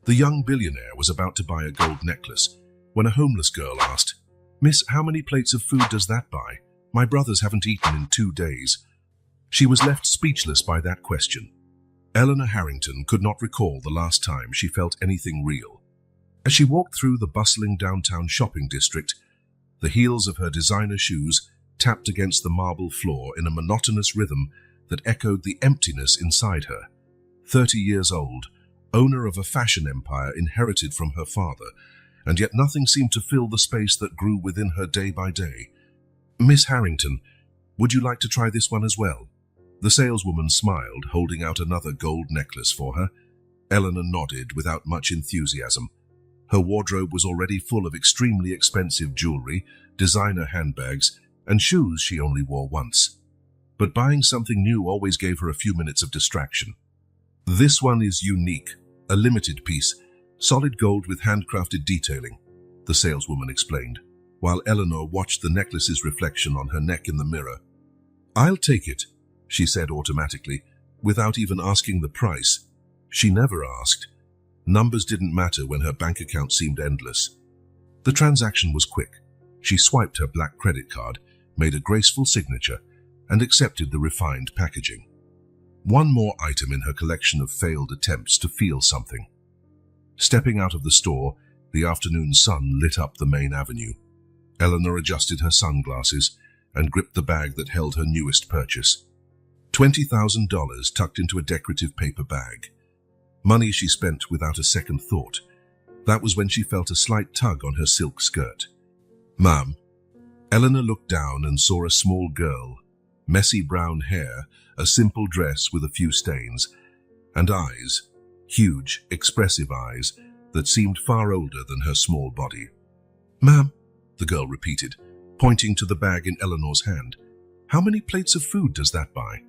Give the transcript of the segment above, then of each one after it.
The young billionaire was about to buy a gold necklace when a homeless girl asked, "Miss, how many plates of food does that buy? My brothers haven't eaten in 2 days." She was left speechless by that question. Eleanor Harrington could not recall the last time she felt anything real. As she walked through the bustling downtown shopping district, the heels of her designer shoes tapped against the marble floor in a monotonous rhythm that echoed the emptiness inside her. 30 years old, owner of a fashion empire inherited from her father, and yet nothing seemed to fill the space that grew within her day by day. "Miss Harrington, would you like to try this one as well?" The saleswoman smiled, holding out another gold necklace for her. Eleanor nodded without much enthusiasm. Her wardrobe was already full of extremely expensive jewelry, designer handbags, and shoes she only wore once. But buying something new always gave her a few minutes of distraction. "This one is unique, a limited piece, solid gold with handcrafted detailing," the saleswoman explained, while Eleanor watched the necklace's reflection on her neck in the mirror. "I'll take it," she said automatically, without even asking the price. She never asked. Numbers didn't matter when her bank account seemed endless. The transaction was quick. She swiped her black credit card, made a graceful signature, and accepted the refined packaging. One more item in her collection of failed attempts to feel something. Stepping out of the store, the afternoon sun lit up the main avenue. Eleanor adjusted her sunglasses and gripped the bag that held her newest purchase. $20,000 tucked into a decorative paper bag. Money she spent without a second thought. That was when she felt a slight tug on her silk skirt. "Ma'am." Eleanor looked down and saw a small girl, messy brown hair, a simple dress with a few stains, and eyes, huge, expressive eyes that seemed far older than her small body. "Ma'am," the girl repeated, pointing to the bag in Eleanor's hand. "How many plates of food does that buy?"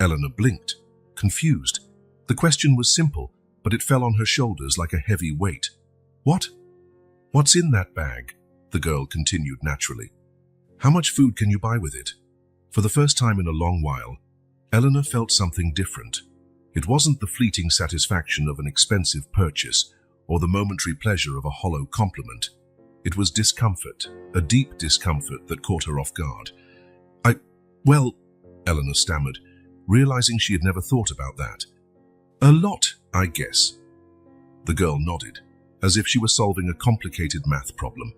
Eleanor blinked, confused. The question was simple, but it fell on her shoulders like a heavy weight. "What? What's in that bag?" the girl continued naturally. "How much food can you buy with it?" For the first time in a long while, Eleanor felt something different. It wasn't the fleeting satisfaction of an expensive purchase or the momentary pleasure of a hollow compliment. It was discomfort, a deep discomfort that caught her off guard. Well, Eleanor stammered, realizing she had never thought about that. "A lot, I guess." The girl nodded, as if she were solving a complicated math problem.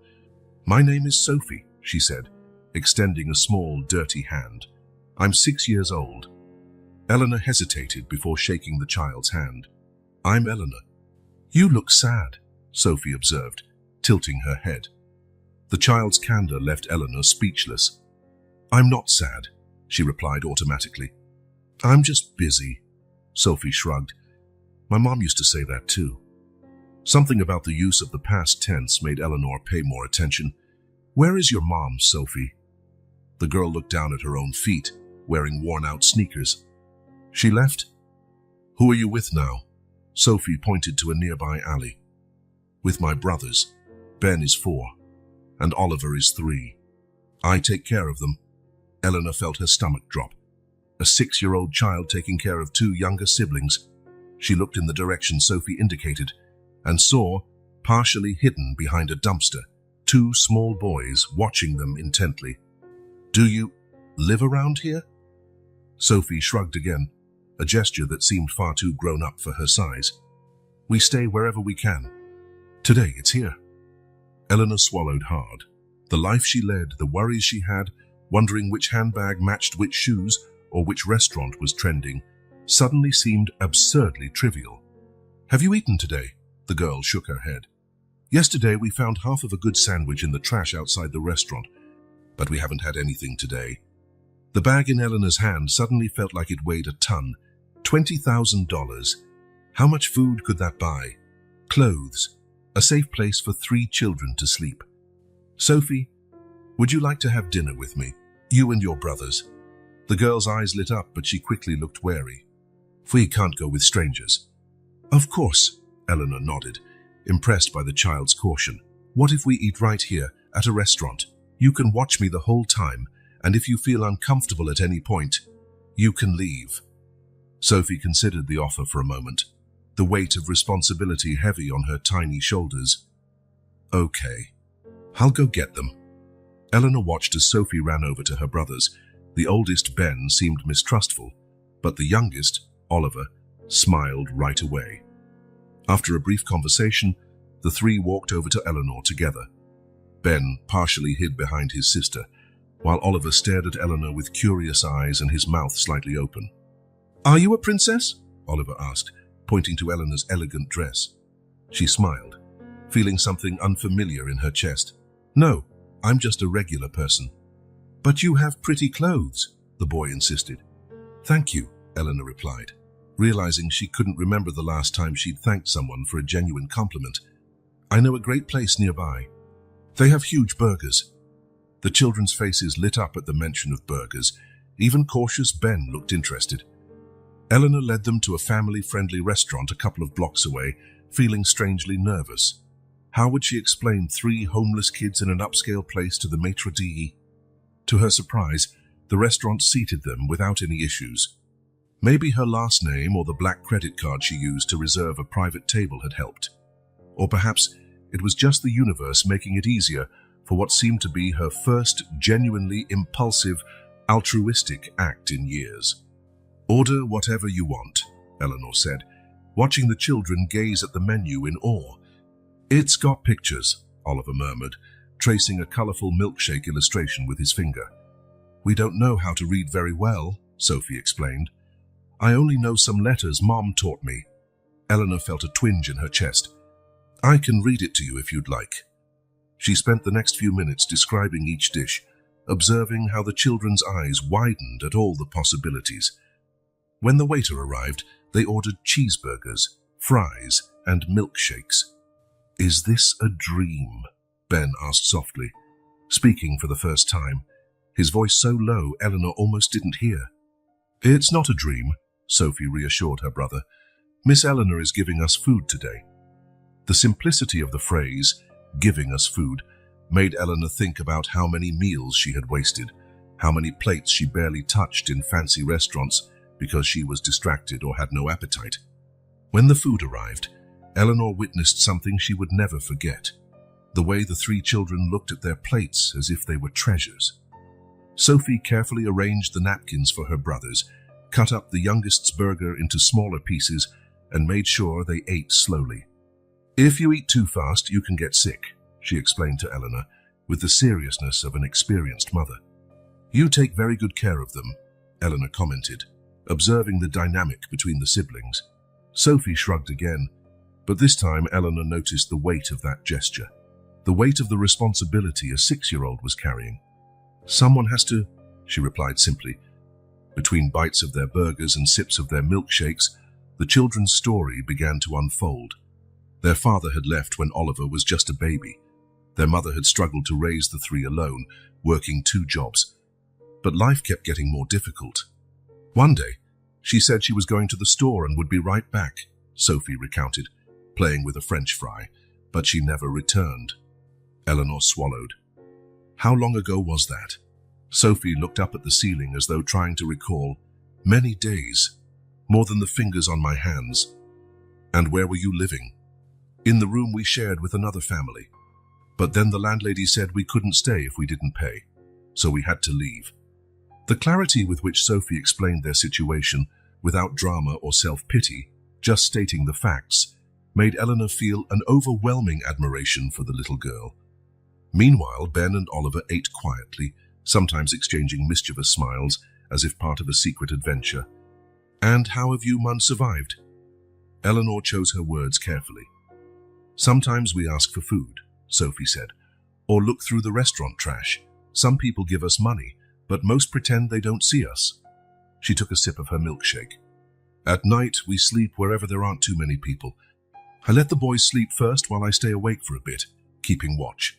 "My name is Sophie," she said, extending a small, dirty hand. "I'm 6 years old." Eleanor hesitated before shaking the child's hand. "I'm Eleanor." "You look sad," Sophie observed, tilting her head. The child's candor left Eleanor speechless. "I'm not sad," she replied automatically. "I'm just busy." Sophie shrugged. "My mom used to say that too." Something about the use of the past tense made Eleanor pay more attention. "Where is your mom, Sophie?" The girl looked down at her own feet, wearing worn-out sneakers. "She left?" "Who are you with now?" Sophie pointed to a nearby alley. "With my brothers. Ben is 4, and Oliver is 3. I take care of them." Eleanor felt her stomach drop. A 6-year-old child taking care of 2 younger siblings. She looked in the direction Sophie indicated and saw, partially hidden behind a dumpster, 2 small boys watching them intently. "Do you live around here?" Sophie shrugged again, a gesture that seemed far too grown up for her size. "We stay wherever we can. Today it's here." Eleanor swallowed hard. The life she led, the worries she had, wondering which handbag matched which shoes or which restaurant was trending, suddenly seemed absurdly trivial. "Have you eaten today?" The girl shook her head. "Yesterday we found half of a good sandwich in the trash outside the restaurant, but we haven't had anything today." The bag in Eleanor's hand suddenly felt like it weighed a ton. $20,000. How much food could that buy? Clothes. A safe place for 3 children to sleep. "Sophie, would you like to have dinner with me? You and your brothers?" The girl's eyes lit up, but she quickly looked wary. "We can't go with strangers." "Of course," Eleanor nodded, impressed by the child's caution. "What if we eat right here, at a restaurant? You can watch me the whole time, and if you feel uncomfortable at any point, you can leave." Sophie considered the offer for a moment. the weight of responsibility heavy on her tiny shoulders. "Okay, I'll go get them." Eleanor watched as Sophie ran over to her brothers. The oldest, Ben, seemed mistrustful, but the youngest, Oliver, smiled right away. After a brief conversation, the three walked over to Eleanor together. Ben partially hid behind his sister, while Oliver stared at Eleanor with curious eyes and his mouth slightly open. "Are you a princess?" Oliver asked, pointing to Eleanor's elegant dress. She smiled, feeling something unfamiliar in her chest. "No, I'm just a regular person." "But you have pretty clothes," the boy insisted. "Thank you," Eleanor replied, realizing she couldn't remember the last time she'd thanked someone for a genuine compliment. "I know a great place nearby. They have huge burgers." The children's faces lit up at the mention of burgers. Even cautious Ben looked interested. Eleanor led them to a family-friendly restaurant a couple of blocks away, feeling strangely nervous. How would she explain 3 homeless kids in an upscale place to the maitre d'? To her surprise, the restaurant seated them without any issues. Maybe her last name or the black credit card she used to reserve a private table had helped. Or perhaps it was just the universe making it easier for what seemed to be her first genuinely impulsive, altruistic act in years. "Order whatever you want," Eleanor said, watching the children gaze at the menu in awe. "It's got pictures," Oliver murmured, tracing a colorful milkshake illustration with his finger. "We don't know how to read very well," Sophie explained. "I only know some letters Mom taught me." Eleanor felt a twinge in her chest. "I can read it to you if you'd like." She spent the next few minutes describing each dish, observing how the children's eyes widened at all the possibilities. When the waiter arrived, they ordered cheeseburgers, fries, and milkshakes. "Is this a dream?" Ben asked softly, speaking for the first time, his voice so low Eleanor almost didn't hear. "It's not a dream," Sophie reassured her brother. "Miss Eleanor is giving us food today." The simplicity of the phrase, "giving us food," made Eleanor think about how many meals she had wasted, how many plates she barely touched in fancy restaurants because she was distracted or had no appetite. When the food arrived, Eleanor witnessed something she would never forget: the way the 3 children looked at their plates as if they were treasures. Sophie carefully arranged the napkins for her brothers, cut up the youngest's burger into smaller pieces, and made sure they ate slowly. "If you eat too fast, you can get sick," she explained to Eleanor, with the seriousness of an experienced mother. "You take very good care of them," Eleanor commented, observing the dynamic between the siblings. Sophie shrugged again, but this time Eleanor noticed the weight of that gesture, the weight of the responsibility a 6-year-old was carrying. "Someone has to," she replied simply. Between bites of their burgers and sips of their milkshakes, the children's story began to unfold. Their father had left when Oliver was just a baby. Their mother had struggled to raise the 3 alone, working 2 jobs. But life kept getting more difficult. One day, she said she was going to the store and would be right back, Sophie recounted, playing with a French fry, but she never returned. Eleanor swallowed. How long ago was that? Sophie looked up at the ceiling as though trying to recall. "Many days, more than the fingers on my hands." "And where were you living?" "In the room we shared with another family. But then the landlady said we couldn't stay if we didn't pay, so we had to leave." The clarity with which Sophie explained their situation, without drama or self-pity, just stating the facts, made Eleanor feel an overwhelming admiration for the little girl. Meanwhile, Ben and Oliver ate quietly, sometimes exchanging mischievous smiles, as if part of a secret adventure. "And how have you Mun survived?" Eleanor chose her words carefully. "Sometimes we ask for food," Sophie said, "or look through the restaurant trash. Some people give us money, but most pretend they don't see us." She took a sip of her milkshake. "At night, we sleep wherever there aren't too many people. I let the boys sleep first while I stay awake for a bit, keeping watch."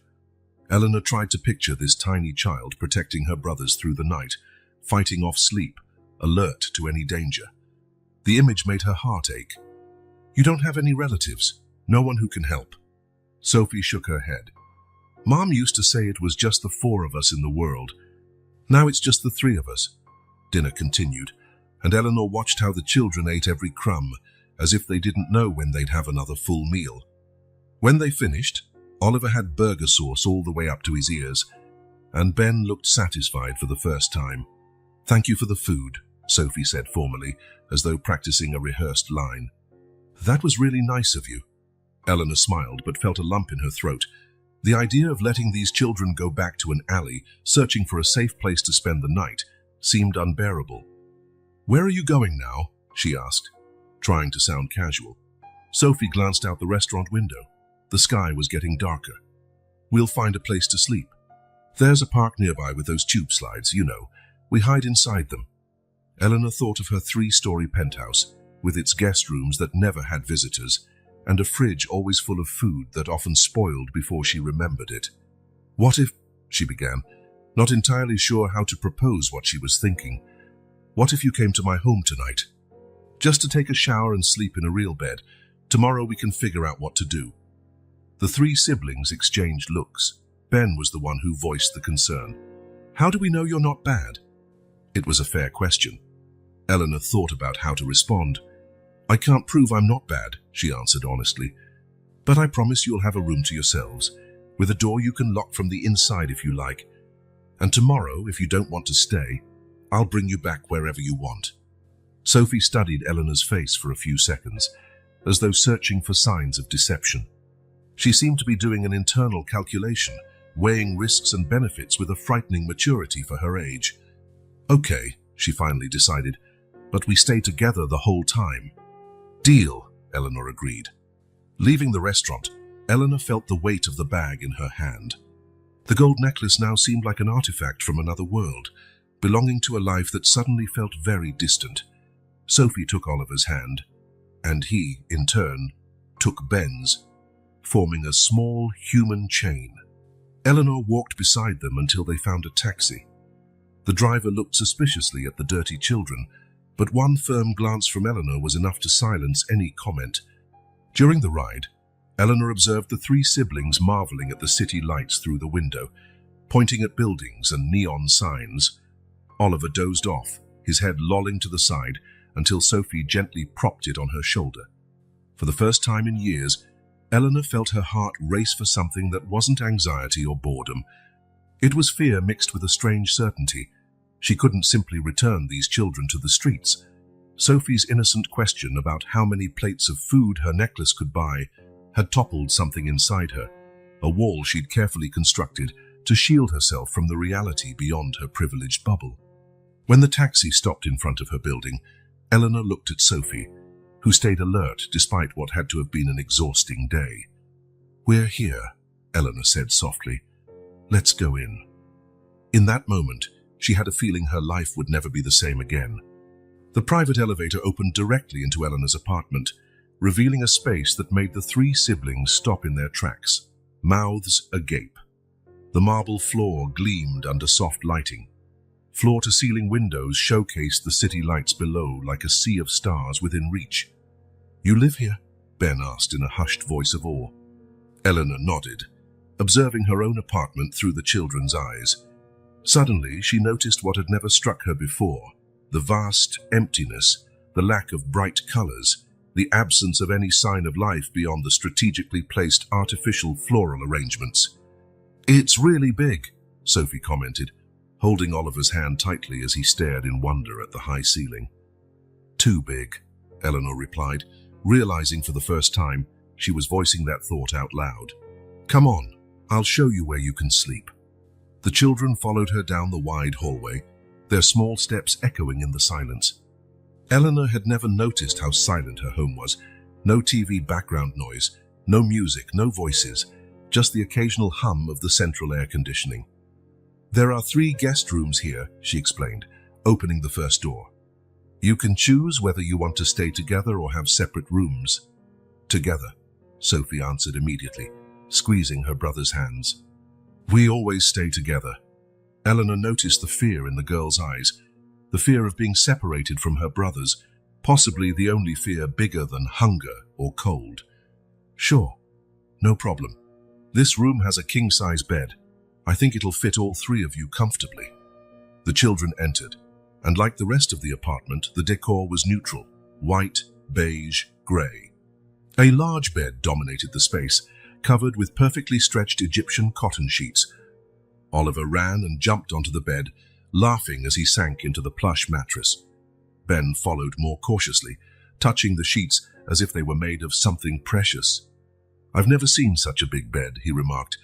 Eleanor tried to picture this tiny child protecting her brothers through the night, fighting off sleep, alert to any danger. The image made her heart ache. "You don't have any relatives? No one who can help?" Sophie shook her head. "Mom used to say it was just the 4 of us in the world. Now it's just the 3 of us." Dinner continued, and Eleanor watched how the children ate every crumb, as if they didn't know when they'd have another full meal. When they finished, Oliver had burger sauce all the way up to his ears, and Ben looked satisfied for the first time. "Thank you for the food," Sophie said formally, as though practicing a rehearsed line. "That was really nice of you." Eleanor smiled but felt a lump in her throat. The idea of letting these children go back to an alley, searching for a safe place to spend the night, seemed unbearable. "Where are you going now?" she asked, trying to sound casual. Sophie glanced out the restaurant window. The sky was getting darker. "We'll find a place to sleep. There's a park nearby with those tube slides, you know. We hide inside them." Eleanor thought of her 3-story penthouse, with its guest rooms that never had visitors, and a fridge always full of food that often spoiled before she remembered it. "What if," she began, not entirely sure how to propose what she was thinking. "What if you came to my home tonight? Just to take a shower and sleep in a real bed. Tomorrow we can figure out what to do." The 3 siblings exchanged looks. Ben was the one who voiced the concern. "How do we know you're not bad?" It was a fair question. Eleanor thought about how to respond. "I can't prove I'm not bad," she answered honestly. "But I promise you'll have a room to yourselves, with a door you can lock from the inside if you like. And tomorrow, if you don't want to stay, I'll bring you back wherever you want." Sophie studied Eleanor's face for a few seconds, as though searching for signs of deception. She seemed to be doing an internal calculation, weighing risks and benefits with a frightening maturity for her age. "Okay," she finally decided, "but we stay together the whole time." "Deal," Eleanor agreed. Leaving the restaurant, Eleanor felt the weight of the bag in her hand. The gold necklace now seemed like an artifact from another world, belonging to a life that suddenly felt very distant. Sophie took Oliver's hand, and he, in turn, took Ben's, forming a small human chain. Eleanor walked beside them until they found a taxi. The driver looked suspiciously at the dirty children, but one firm glance from Eleanor was enough to silence any comment. During the ride, Eleanor observed the 3 siblings marveling at the city lights through the window, pointing at buildings and neon signs. Oliver dozed off, his head lolling to the side, until Sophie gently propped it on her shoulder. For the first time in years, Eleanor felt her heart race for something that wasn't anxiety or boredom. It was fear mixed with a strange certainty. She couldn't simply return these children to the streets. Sophie's innocent question about how many plates of food her necklace could buy had toppled something inside her, a wall she'd carefully constructed to shield herself from the reality beyond her privileged bubble. When the taxi stopped in front of her building, Eleanor looked at Sophie, who stayed alert despite what had to have been an exhausting day. "We're here," Eleanor said softly. "Let's go in." In that moment, she had a feeling her life would never be the same again. The private elevator opened directly into Eleanor's apartment, revealing a space that made the 3 siblings stop in their tracks, mouths agape. The marble floor gleamed under soft lighting. Floor-to-ceiling windows showcased the city lights below like a sea of stars within reach. "You live here?" Ben asked in a hushed voice of awe. Eleanor nodded, observing her own apartment through the children's eyes. Suddenly, she noticed what had never struck her before: the vast emptiness, the lack of bright colors, the absence of any sign of life beyond the strategically placed artificial floral arrangements. "It's really big," Sophie commented, holding Oliver's hand tightly as he stared in wonder at the high ceiling. "Too big," Eleanor replied, realizing for the first time she was voicing that thought out loud. "Come on, I'll show you where you can sleep." The children followed her down the wide hallway, their small steps echoing in the silence. Eleanor had never noticed how silent her home was. No TV background noise, no music, no voices, just the occasional hum of the central air conditioning. "There are 3 guest rooms here," she explained, opening the first door. "You can choose whether you want to stay together or have separate rooms." "Together," Sophie answered immediately, squeezing her brother's hands. "We always stay together." Eleanor noticed the fear in the girl's eyes, the fear of being separated from her brothers, possibly the only fear bigger than hunger or cold. "Sure, no problem. This room has a king-size bed. I think it'll fit all 3 of you comfortably." The children entered, and like the rest of the apartment, the decor was neutral: white, beige, grey. A large bed dominated the space, covered with perfectly stretched Egyptian cotton sheets. Oliver ran and jumped onto the bed, laughing as he sank into the plush mattress. Ben followed more cautiously, touching the sheets as if they were made of something precious. "I've never seen such a big bed," he remarked,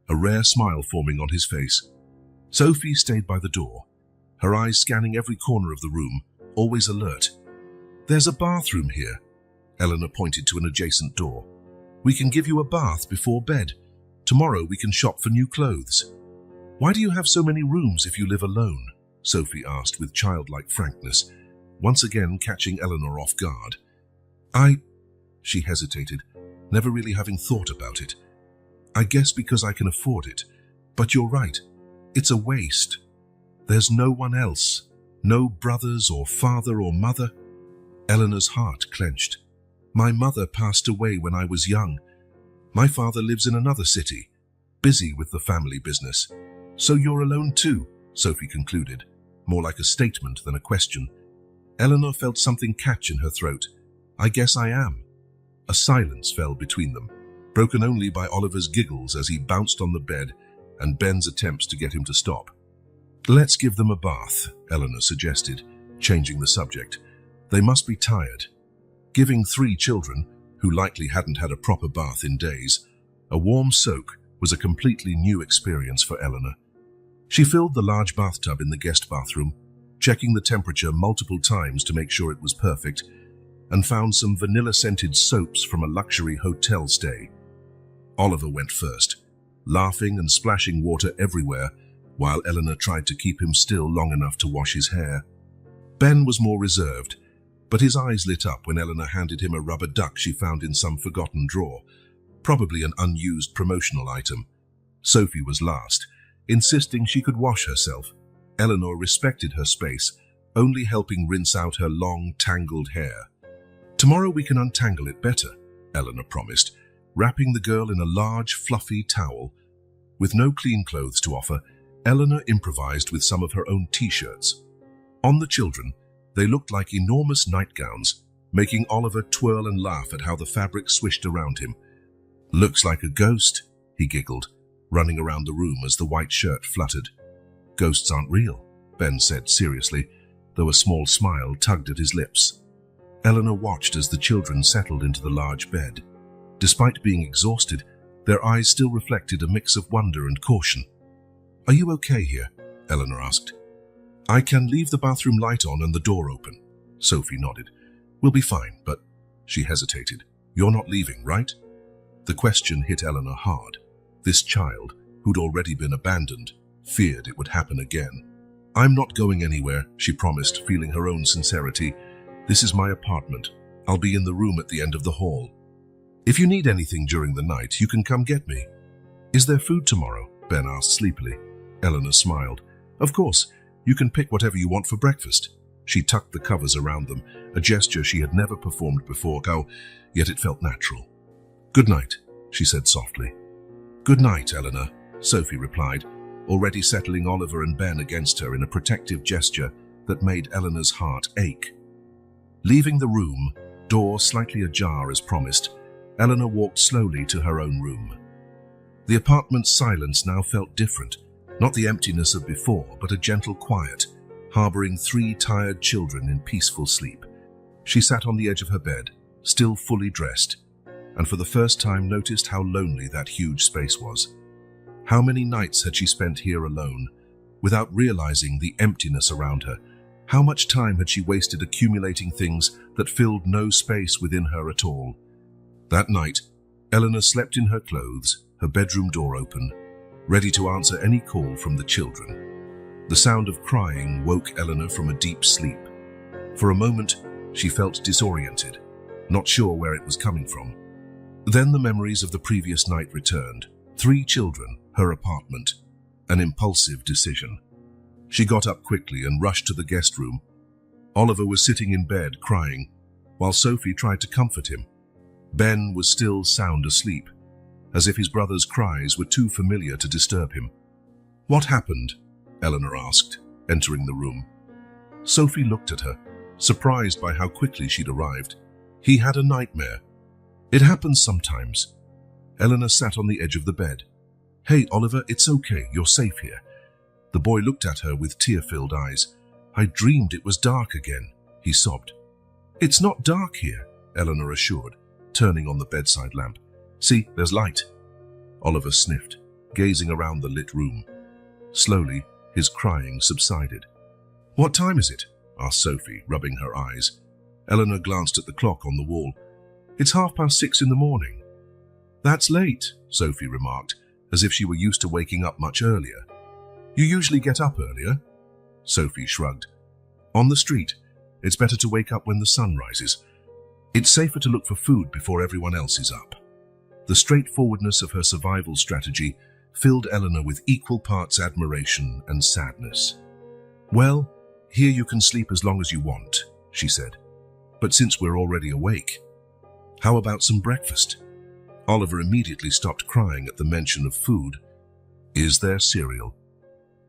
a rare smile forming on his face. Sophie stayed by the door, her eyes scanning every corner of the room, always alert. "There's a bathroom here." Eleanor pointed to an adjacent door. "We can give you a bath before bed. Tomorrow we can shop for new clothes." "Why do you have so many rooms if you live alone?" Sophie asked with childlike frankness, once again catching Eleanor off guard. She hesitated, never really having thought about it. "I guess because I can afford it. But you're right. It's a waste. There's no one else. No brothers or father or mother." Eleanor's heart clenched. "My mother passed away when I was young. My father lives in another city, busy with the family business. So you're alone too," Sophie concluded, more like a statement than a question. Eleanor felt something catch in her throat. "I guess I am." A silence fell between them, broken only by Oliver's giggles as he bounced on the bed and Ben's attempts to get him to stop. "Let's give them a bath," Eleanor suggested, changing the subject. "They must be tired." Giving 3 children, who likely hadn't had a proper bath in days, a warm soak was a completely new experience for Eleanor. She filled the large bathtub in the guest bathroom, checking the temperature multiple times to make sure it was perfect, and found some vanilla-scented soaps from a luxury hotel stay. Oliver went first, laughing and splashing water everywhere, while Eleanor tried to keep him still long enough to wash his hair. Ben was more reserved, but his eyes lit up when Eleanor handed him a rubber duck she found in some forgotten drawer, probably an unused promotional item. Sophie was last, insisting she could wash herself. Eleanor respected her space, only helping rinse out her long, tangled hair. "Tomorrow we can untangle it better," Eleanor promised, wrapping the girl in a large, fluffy towel. With no clean clothes to offer, Eleanor improvised with some of her own t-shirts. On the children, they looked like enormous nightgowns, making Oliver twirl and laugh at how the fabric swished around him. "Looks like a ghost," he giggled, running around the room as the white shirt fluttered. "Ghosts aren't real," Ben said seriously, though a small smile tugged at his lips. Eleanor watched as the children settled into the large bed. Despite being exhausted, their eyes still reflected a mix of wonder and caution. "Are you okay here?" Eleanor asked. "I can leave the bathroom light on and the door open." Sophie nodded. "We'll be fine, but..." She hesitated. "You're not leaving, right?" The question hit Eleanor hard. This child, who'd already been abandoned, feared it would happen again. "I'm not going anywhere," she promised, feeling her own sincerity. "This is my apartment. I'll be in the room at the end of the hall. If you need anything during the night, you can come get me." "Is there food tomorrow?" Ben asked sleepily. Eleanor smiled. "Of course. You can pick whatever you want for breakfast." She tucked the covers around them, a gesture she had never performed before, yet it felt natural. "Good night," she said softly. "Good night, Eleanor," Sophie replied, already settling Oliver and Ben against her in a protective gesture that made Eleanor's heart ache. Leaving the room, door slightly ajar as promised, Eleanor walked slowly to her own room. The apartment's silence now felt different, not the emptiness of before, but a gentle quiet, harboring 3 tired children in peaceful sleep. She sat on the edge of her bed, still fully dressed, and for the first time noticed how lonely that huge space was. How many nights had she spent here alone, without realizing the emptiness around her? How much time had she wasted accumulating things that filled no space within her at all? That night, Eleanor slept in her clothes, her bedroom door open, ready to answer any call from the children. The sound of crying woke Eleanor from a deep sleep. For a moment, she felt disoriented, not sure where it was coming from. Then the memories of the previous night returned. 3 children, her apartment, an impulsive decision. She got up quickly and rushed to the guest room. Oliver was sitting in bed crying, while Sophie tried to comfort him. Ben was still sound asleep, as if his brother's cries were too familiar to disturb him. "What happened?" Eleanor asked, entering the room. Sophie looked at her, surprised by how quickly she'd arrived. He had a nightmare. It happens sometimes. Eleanor sat on the edge of the bed. Hey, Oliver, it's okay. You're safe here. The boy looked at her with tear-filled eyes. I dreamed it was dark again, he sobbed. It's not dark here, Eleanor assured, turning on the bedside lamp. See, there's light. Oliver sniffed, gazing around the lit room. Slowly, his crying subsided. What time is it? Asked Sophie, rubbing her eyes. Eleanor glanced at the clock on the wall. It's 6:30 in the morning. That's late, Sophie remarked, as if she were used to waking up much earlier. You usually get up earlier? Sophie shrugged. On the street, it's better to wake up when the sun rises. It's safer to look for food before everyone else is up. The straightforwardness of her survival strategy filled Eleanor with equal parts admiration and sadness. Well, here you can sleep as long as you want, she said. But since we're already awake, how about some breakfast? Oliver immediately stopped crying at the mention of food. Is there cereal?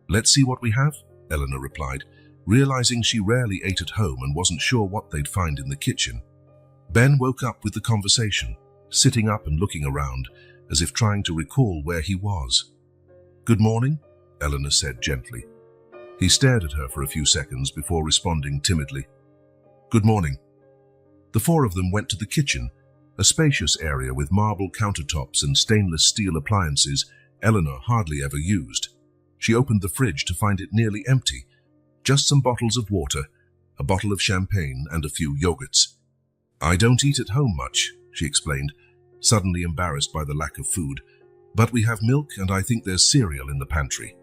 Let's see what we have, Eleanor replied, realizing she rarely ate at home and wasn't sure what they'd find in the kitchen. Ben woke up with the conversation, sitting up and looking around, as if trying to recall where he was. Good morning, Eleanor said gently. He stared at her for a few seconds before responding timidly. Good morning. The four of them went to the kitchen, a spacious area with marble countertops and stainless steel appliances Eleanor hardly ever used. She opened the fridge to find it nearly empty, just some bottles of water, a bottle of champagne, and a few yogurts. I don't eat at home much, she explained, suddenly embarrassed by the lack of food, but we have milk and I think there's cereal in the pantry.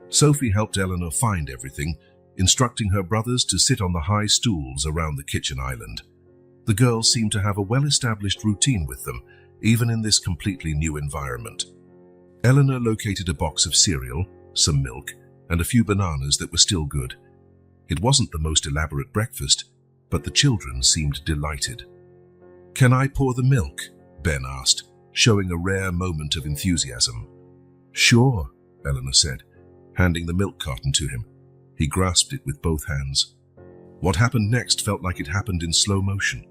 Sophie helped Eleanor find everything, instructing her brothers to sit on the high stools around the kitchen island. The girls seemed to have a well-established routine with them, even in this completely new environment. Eleanor located a box of cereal, some milk, and a few bananas that were still good. It wasn't the most elaborate breakfast, but the children seemed delighted. Can I pour the milk? Ben asked, showing a rare moment of enthusiasm. Sure, Eleanor said, handing the milk carton to him. He grasped it with both hands. What happened next felt like it happened in slow motion.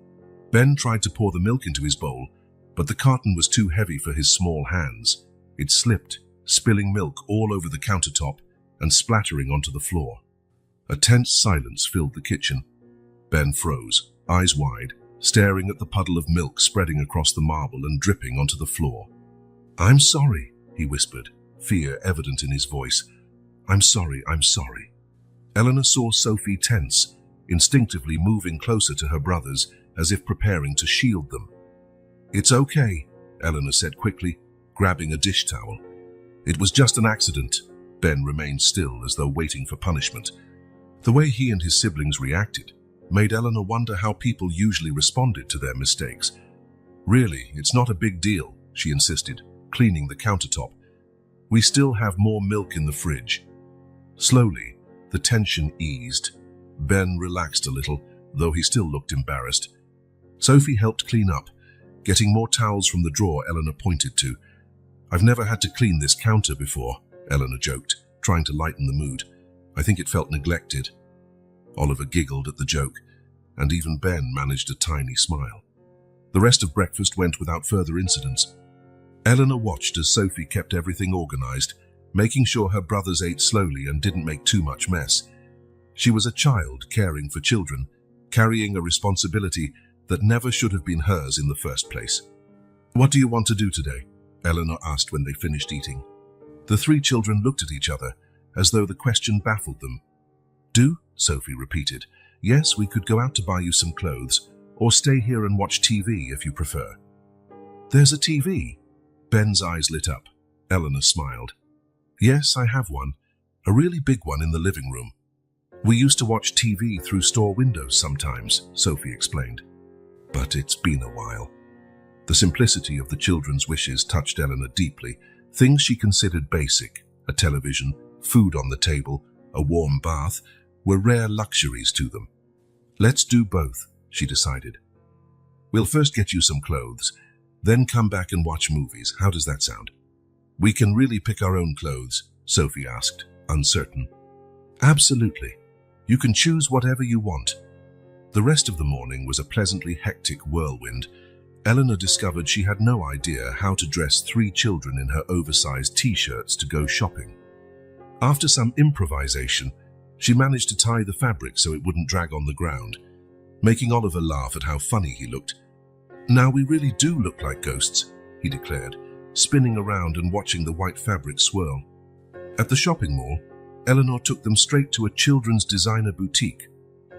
Ben tried to pour the milk into his bowl, but the carton was too heavy for his small hands. It slipped, spilling milk all over the countertop and splattering onto the floor. A tense silence filled the kitchen. Ben froze, eyes wide, staring at the puddle of milk spreading across the marble and dripping onto the floor. I'm sorry, he whispered, fear evident in his voice. I'm sorry. Eleanor saw Sophie tense, instinctively moving closer to her brothers as if preparing to shield them. It's okay, Eleanor said quickly, grabbing a dish towel. It was just an accident. Ben remained still as though waiting for punishment. The way he and his siblings reacted made Eleanor wonder how people usually responded to their mistakes. Really, it's not a big deal, she insisted, cleaning the countertop. We still have more milk in the fridge. Slowly, the tension eased. Ben relaxed a little, though he still looked embarrassed. Sophie helped clean up, getting more towels from the drawer Eleanor pointed to. I've never had to clean this counter before, Eleanor joked, trying to lighten the mood. I think it felt neglected. Oliver giggled at the joke, and even Ben managed a tiny smile. The rest of breakfast went without further incidents. Eleanor watched as Sophie kept everything organized, making sure her brothers ate slowly and didn't make too much mess. She was a child caring for children, carrying a responsibility that never should have been hers in the first place. What do you want to do today? Eleanor asked when they finished eating. The three children looked at each other, as though the question baffled them. Do? Sophie repeated. Yes, we could go out to buy you some clothes, or stay here and watch TV if you prefer. There's a TV? Ben's eyes lit up. Eleanor smiled. Yes, I have one. A really big one in the living room. We used to watch TV through store windows sometimes, Sophie explained. But it's been a while. The simplicity of the children's wishes touched Eleanor deeply. Things she considered basic, a television, food on the table, a warm bath, were rare luxuries to them. Let's do both, she decided. We'll first get you some clothes, then come back and watch movies. How does that sound? We can really pick our own clothes, Sophie asked, uncertain. Absolutely. You can choose whatever you want. The rest of the morning was a pleasantly hectic whirlwind. Eleanor discovered she had no idea how to dress 3 children in her oversized t-shirts to go shopping. After some improvisation, she managed to tie the fabric so it wouldn't drag on the ground, making Oliver laugh at how funny he looked. "Now we really do look like ghosts," he declared, spinning around and watching the white fabric swirl. At the shopping mall, Eleanor took them straight to a children's designer boutique.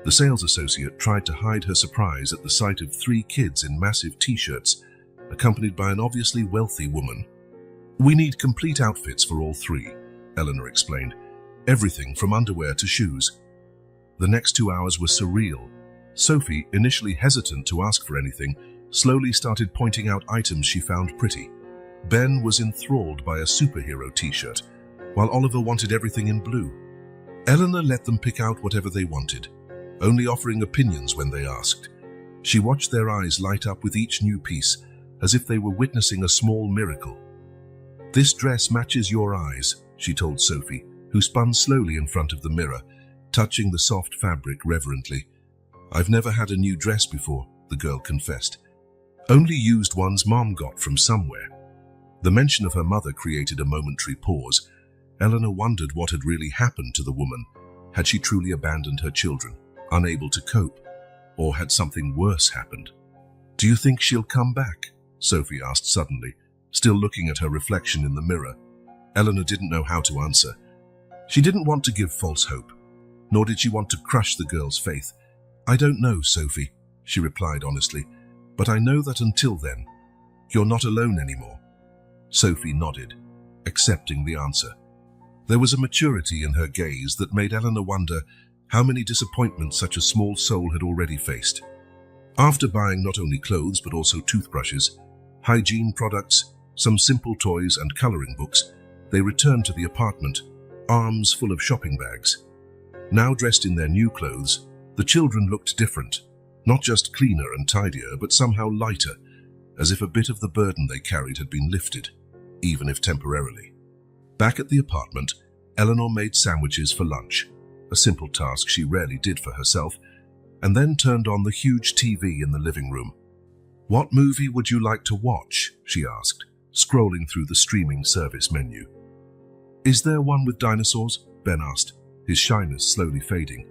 The sales associate tried to hide her surprise at the sight of 3 kids in massive t-shirts, accompanied by an obviously wealthy woman. "We need complete outfits for all 3, Eleanor explained. "Everything from underwear to shoes." The next 2 hours were surreal. Sophie, initially hesitant to ask for anything, slowly started pointing out items she found pretty. Ben was enthralled by a superhero t-shirt, while Oliver wanted everything in blue. Eleanor let them pick out whatever they wanted, only offering opinions when they asked. She watched their eyes light up with each new piece, as if they were witnessing a small miracle. "This dress matches your eyes," she told Sophie, who spun slowly in front of the mirror, touching the soft fabric reverently. "I've never had a new dress before," the girl confessed. "Only used ones Mom got from somewhere." The mention of her mother created a momentary pause. Eleanor wondered what had really happened to the woman. Had she truly abandoned her children, unable to cope? Or had something worse happened? "Do you think she'll come back?" Sophie asked suddenly, still looking at her reflection in the mirror. Eleanor didn't know how to answer. She didn't want to give false hope, nor did she want to crush the girl's faith. "I don't know, Sophie," she replied honestly, "but I know that until then, you're not alone anymore." Sophie nodded, accepting the answer. There was a maturity in her gaze that made Eleanor wonder how many disappointments such a small soul had already faced. After buying not only clothes but also toothbrushes, hygiene products, some simple toys and coloring books, they returned to the apartment, arms full of shopping bags. Now dressed in their new clothes, the children looked different, not just cleaner and tidier, but somehow lighter, as if a bit of the burden they carried had been lifted, even if temporarily. Back at the apartment, Eleanor made sandwiches for lunch, a simple task she rarely did for herself, and then turned on the huge TV in the living room. "What movie would you like to watch?" she asked, scrolling through the streaming service menu. "Is there one with dinosaurs?" Ben asked, his shyness slowly fading.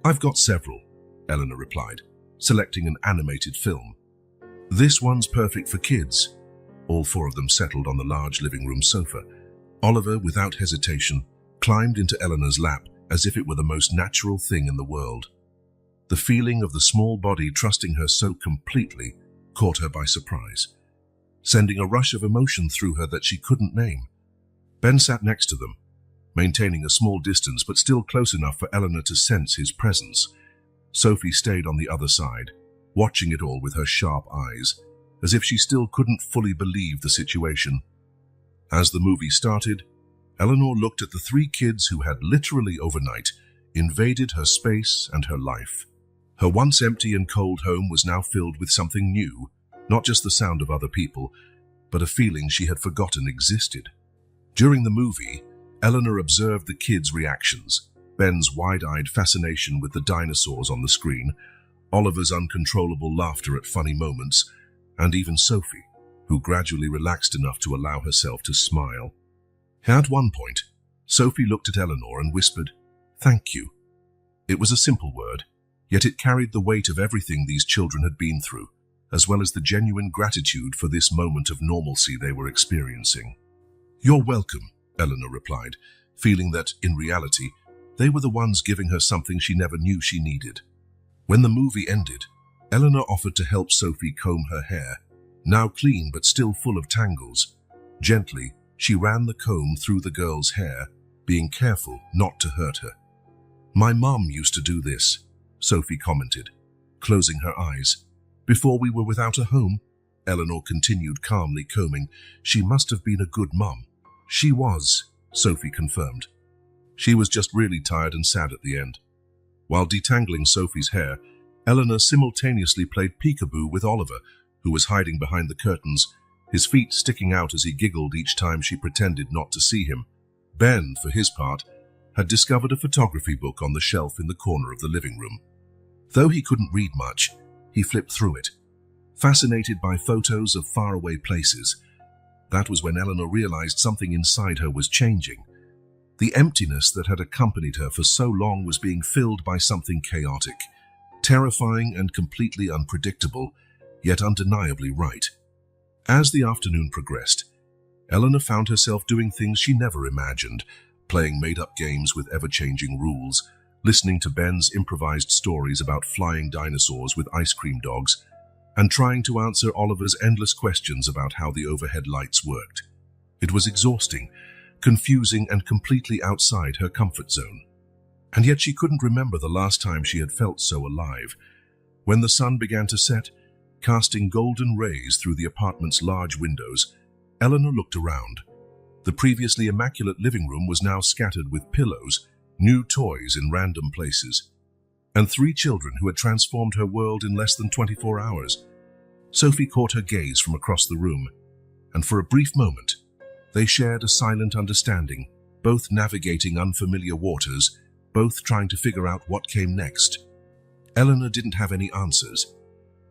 "I've got several," Eleanor replied, selecting an animated film. "This one's perfect for kids." All 4 of them settled on the large living room sofa. Oliver, without hesitation, climbed into Eleanor's lap as if it were the most natural thing in the world. The feeling of the small body trusting her so completely caught her by surprise, sending a rush of emotion through her that she couldn't name. Ben sat next to them, maintaining a small distance but still close enough for Eleanor to sense his presence. Sophie stayed on the other side, watching it all with her sharp eyes, as if she still couldn't fully believe the situation. As the movie started, Eleanor looked at the 3 kids who had literally overnight invaded her space and her life. Her once empty and cold home was now filled with something new, not just the sound of other people, but a feeling she had forgotten existed. During the movie, Eleanor observed the kids' reactions, Ben's wide-eyed fascination with the dinosaurs on the screen, Oliver's uncontrollable laughter at funny moments, and even Sophie, who gradually relaxed enough to allow herself to smile. At one point, Sophie looked at Eleanor and whispered, "Thank you." It was a simple word, yet it carried the weight of everything these children had been through, as well as the genuine gratitude for this moment of normalcy they were experiencing. "You're welcome," Eleanor replied, feeling that, in reality, they were the ones giving her something she never knew she needed. When the movie ended, Eleanor offered to help Sophie comb her hair, now clean but still full of tangles. Gently, she ran the comb through the girl's hair, being careful not to hurt her. "My mom used to do this," Sophie commented, closing her eyes. "Before we were without a home," Eleanor continued calmly combing. "She must have been a good mom." "She was," Sophie confirmed. She was just really tired and sad at the end. While detangling Sophie's hair, Eleanor simultaneously played peekaboo with Oliver, who was hiding behind the curtains, his feet sticking out as he giggled each time she pretended not to see him. Ben, for his part, had discovered a photography book on the shelf in the corner of the living room. Though he couldn't read much, he flipped through it, fascinated by photos of faraway places. That was when Eleanor realized something inside her was changing. The emptiness that had accompanied her for so long was being filled by something chaotic, terrifying and completely unpredictable, yet undeniably right. As the afternoon progressed, Eleanor found herself doing things she never imagined, playing made-up games with ever-changing rules, listening to Ben's improvised stories about flying dinosaurs with ice cream dogs, and trying to answer Oliver's endless questions about how the overhead lights worked. It was exhausting, confusing, and completely outside her comfort zone. And yet she couldn't remember the last time she had felt so alive. When the sun began to set, casting golden rays through the apartment's large windows, Eleanor looked around. The previously immaculate living room was now scattered with pillows, new toys in random places, and 3 children who had transformed her world in less than 24 hours. Sophie caught her gaze from across the room, and for a brief moment, they shared a silent understanding, both navigating unfamiliar waters, both trying to figure out what came next. Eleanor didn't have any answers.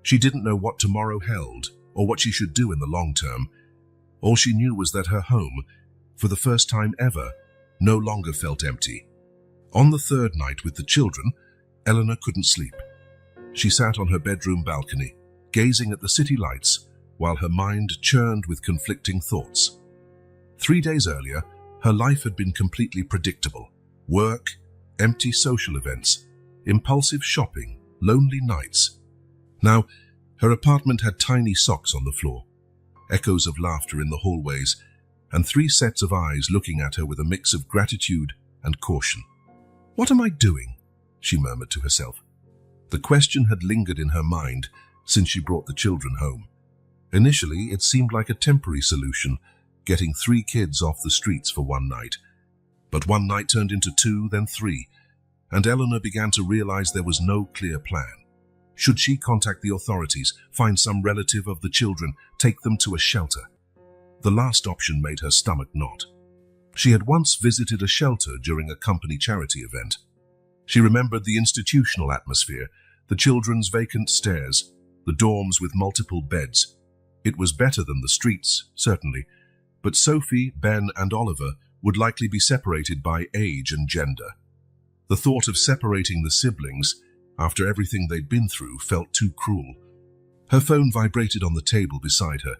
She didn't know what tomorrow held, or what she should do in the long term. All she knew was that her home, for the first time ever, no longer felt empty. On the 3rd night with the children, Eleanor couldn't sleep. She sat on her bedroom balcony, gazing at the city lights, while her mind churned with conflicting thoughts. 3 days earlier, her life had been completely predictable. Work, empty social events, impulsive shopping, lonely nights. Now, her apartment had tiny socks on the floor, echoes of laughter in the hallways, and 3 sets of eyes looking at her with a mix of gratitude and caution. "What am I doing?" she murmured to herself. The question had lingered in her mind since she brought the children home. Initially, it seemed like a temporary solution, getting 3 kids off the streets for one night. But one night turned into 2, then 3, and Eleanor began to realize there was no clear plan. Should she contact the authorities, find some relative of the children, take them to a shelter? The last option made her stomach knot. She had once visited a shelter during a company charity event. She remembered the institutional atmosphere, the children's vacant stairs, the dorms with multiple beds. It was better than the streets, certainly, but Sophie, Ben, and Oliver would likely be separated by age and gender. The thought of separating the siblings, after everything they'd been through, felt too cruel. Her phone vibrated on the table beside her,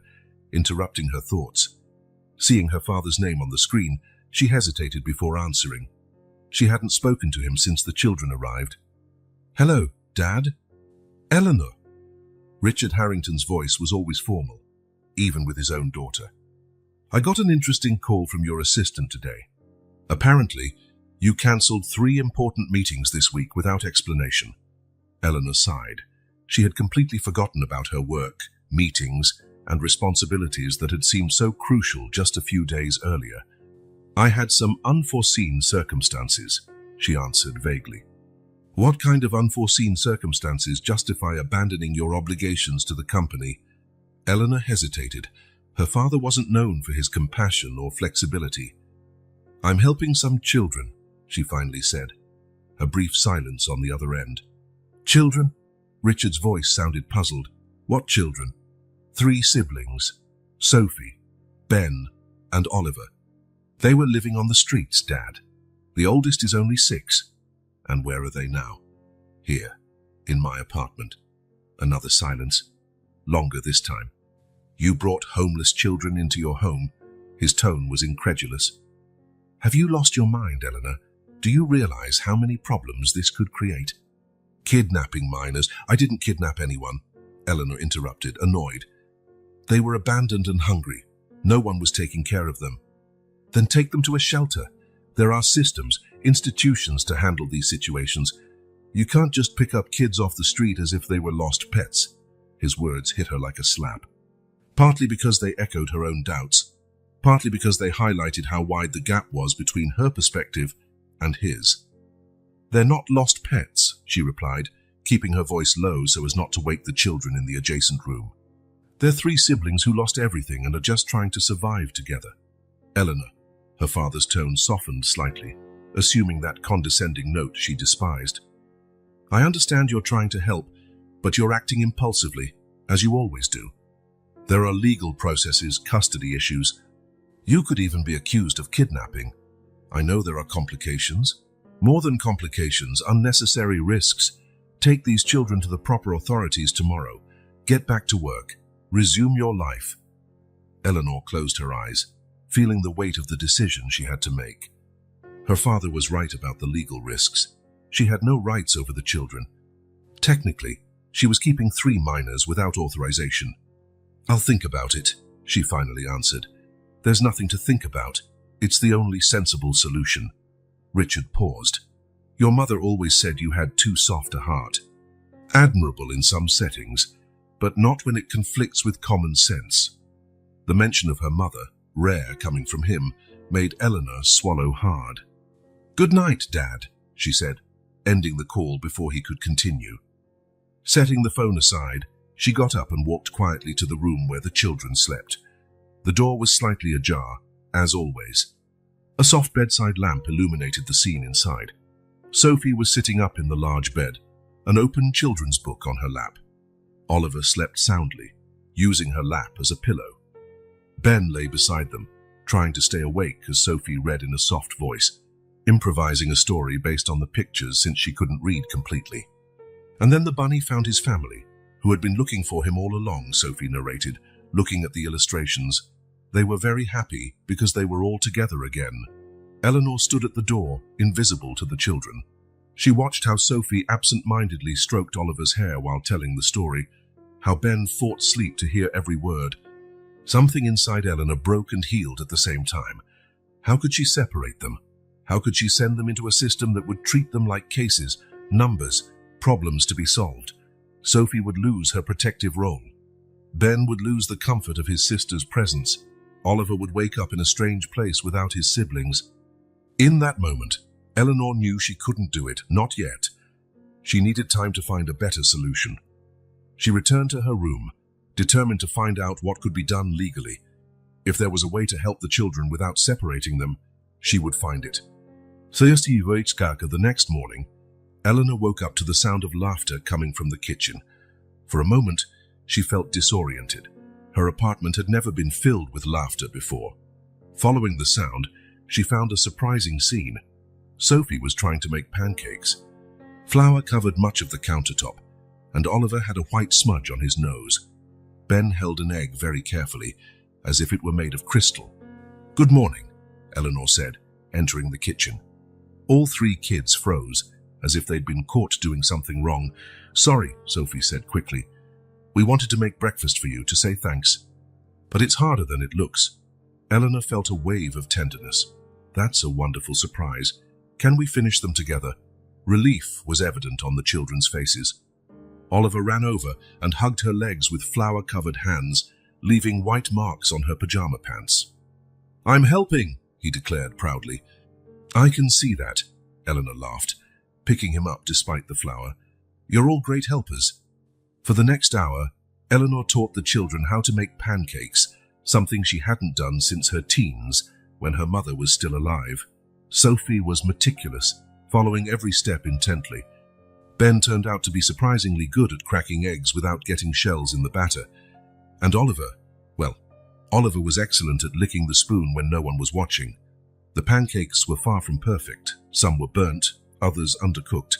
interrupting her thoughts. Seeing her father's name on the screen, she hesitated before answering. She hadn't spoken to him since the children arrived. "Hello, Dad?" "Eleanor." Richard Harrington's voice was always formal, even with his own daughter. "I got an interesting call from your assistant today. Apparently, you cancelled 3 important meetings this week without explanation." Eleanor sighed. She had completely forgotten about her work, meetings, and responsibilities that had seemed so crucial just a few days earlier. "I had some unforeseen circumstances," she answered vaguely. "What kind of unforeseen circumstances justify abandoning your obligations to the company?" Eleanor hesitated. Her father wasn't known for his compassion or flexibility. "I'm helping some children," she finally said, a brief silence on the other end. "Children?" Richard's voice sounded puzzled. "What children?" 3 siblings, Sophie, Ben, and Oliver. "They were living on the streets, Dad. The oldest is only 6. And where are they now?" "Here, in my apartment." Another silence, longer this time. "You brought homeless children into your home?" His tone was incredulous. "Have you lost your mind, Eleanor? Do you realize how many problems this could create?" "Kidnapping minors." "I didn't kidnap anyone," Eleanor interrupted, annoyed. "They were abandoned and hungry. No one was taking care of them." "Then take them to a shelter. There are systems, institutions to handle these situations. You can't just pick up kids off the street as if they were lost pets." His words hit her like a slap. Partly because they echoed her own doubts, partly because they highlighted how wide the gap was between her perspective and his. "They're not lost pets," she replied, keeping her voice low so as not to wake the children in the adjacent room. "They're 3 siblings who lost everything and are just trying to survive together." "Eleanor," her father's tone softened slightly, assuming that condescending note she despised. I understand you're trying to help, but you're acting impulsively, as you always do. There are legal processes, custody issues. You could even be accused of kidnapping. I know there are complications. More than complications, unnecessary risks. Take these children to the proper authorities tomorrow. Get back to work. Resume your life. Eleanor closed her eyes, feeling the weight of the decision she had to make. Her father was right about the legal risks. She had no rights over the children. Technically, she was keeping 3 minors without authorization. I'll think about it, she finally answered. There's nothing to think about. It's the only sensible solution. Richard paused. Your mother always said you had too soft a heart. Admirable in some settings, but not when it conflicts with common sense. The mention of her mother, rare coming from him, made Eleanor swallow hard. Good night, Dad, she said, ending the call before he could continue. Setting the phone aside, she got up and walked quietly to the room where the children slept. The door was slightly ajar, as always. A soft bedside lamp illuminated the scene inside. Sophie was sitting up in the large bed, an open children's book on her lap. Oliver slept soundly, using her lap as a pillow. Ben lay beside them, trying to stay awake as Sophie read in a soft voice, improvising a story based on the pictures since she couldn't read completely. And then the bunny found his family, who had been looking for him all along, Sophie narrated, looking at the illustrations. They were very happy because they were all together again. Eleanor stood at the door, invisible to the children. She watched how Sophie absent-mindedly stroked Oliver's hair while telling the story, how Ben fought sleep to hear every word. Something inside Eleanor broke and healed at the same time. How could she separate them? How could she send them into a system that would treat them like cases, numbers, problems to be solved? Sophie would lose her protective role. Ben would lose the comfort of his sister's presence. Oliver would wake up in a strange place without his siblings. In that moment, Eleanor knew she couldn't do it, not yet. She needed time to find a better solution. She returned to her room, determined to find out what could be done legally. If there was a way to help the children without separating them, she would find it. The next morning, Eleanor woke up to the sound of laughter coming from the kitchen. For a moment, she felt disoriented. Her apartment had never been filled with laughter before. Following the sound, she found a surprising scene. Sophie was trying to make pancakes. Flour covered much of the countertop, and Oliver had a white smudge on his nose. Ben held an egg very carefully, as if it were made of crystal. Good morning, Eleanor said, entering the kitchen. All 3 kids froze, as if they'd been caught doing something wrong. Sorry, Sophie said quickly. We wanted to make breakfast for you to say thanks. But it's harder than it looks. Eleanor felt a wave of tenderness. That's a wonderful surprise. Can we finish them together? Relief was evident on the children's faces. Oliver ran over and hugged her legs with flour-covered hands, leaving white marks on her pajama pants. I'm helping, he declared proudly. I can see that, Eleanor laughed, picking him up despite the flour. You're all great helpers. For the next hour, Eleanor taught the children how to make pancakes, something she hadn't done since her teens, when her mother was still alive. Sophie was meticulous, following every step intently. Ben turned out to be surprisingly good at cracking eggs without getting shells in the batter. And Oliver was excellent at licking the spoon when no one was watching. The pancakes were far from perfect. Some were burnt, others undercooked,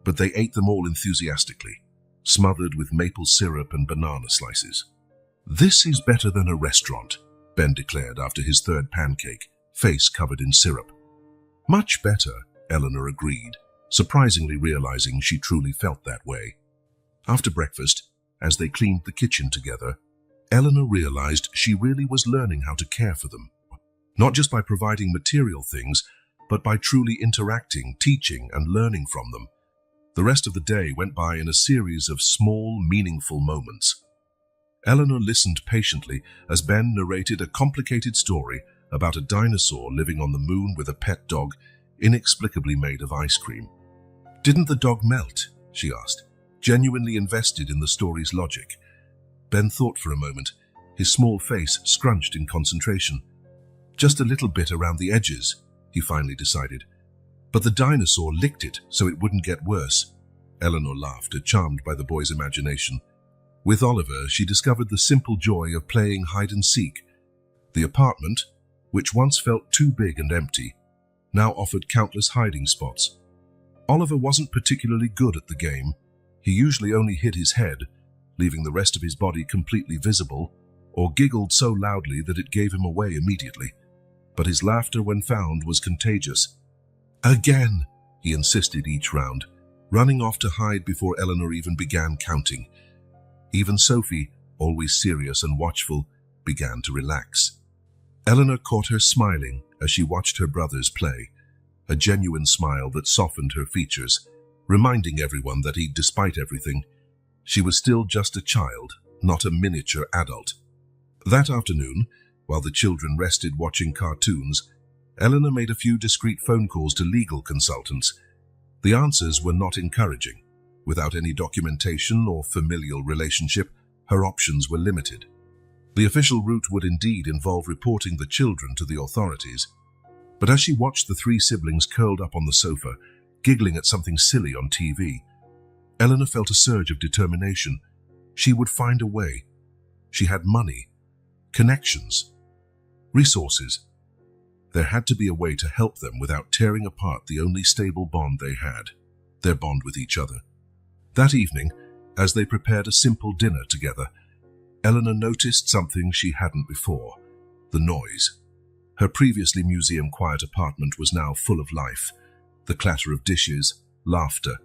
but they ate them all enthusiastically, smothered with maple syrup and banana slices. This is better than a restaurant, Ben declared after his 3rd pancake, face covered in syrup. Much better, Eleanor agreed, surprisingly realizing she truly felt that way. After breakfast, as they cleaned the kitchen together, Eleanor realized she really was learning how to care for them, not just by providing material things, but by truly interacting, teaching, and learning from them. The rest of the day went by in a series of small, meaningful moments. Eleanor listened patiently as Ben narrated a complicated story about a dinosaur living on the moon with a pet dog inexplicably made of ice cream. Didn't the dog melt? She asked, genuinely invested in the story's logic. Ben thought for a moment, his small face scrunched in concentration. Just a little bit around the edges, he finally decided. But the dinosaur licked it so it wouldn't get worse. Eleanor laughed, charmed by the boy's imagination. With Oliver, she discovered the simple joy of playing hide-and-seek. The apartment, which once felt too big and empty, now offered countless hiding spots. Oliver wasn't particularly good at the game. He usually only hid his head, leaving the rest of his body completely visible, or giggled so loudly that it gave him away immediately. But his laughter when found was contagious. "Again!" he insisted each round, running off to hide before Eleanor even began counting. Even Sophie, always serious and watchful, began to relax. Eleanor caught her smiling as she watched her brothers play, a genuine smile that softened her features, reminding everyone that despite everything, she was still just a child, not a miniature adult. That afternoon, while the children rested watching cartoons, Eleanor made a few discreet phone calls to legal consultants. The answers were not encouraging. Without any documentation or familial relationship, her options were limited. The official route would indeed involve reporting the children to the authorities. But as she watched the three siblings curled up on the sofa, giggling at something silly on TV, Eleanor felt a surge of determination. She would find a way. She had money, connections, resources. There had to be a way to help them without tearing apart the only stable bond they had, their bond with each other. That evening, as they prepared a simple dinner together, Eleanor noticed something she hadn't before: the noise. Her previously museum-quiet apartment was now full of life, the clatter of dishes, laughter,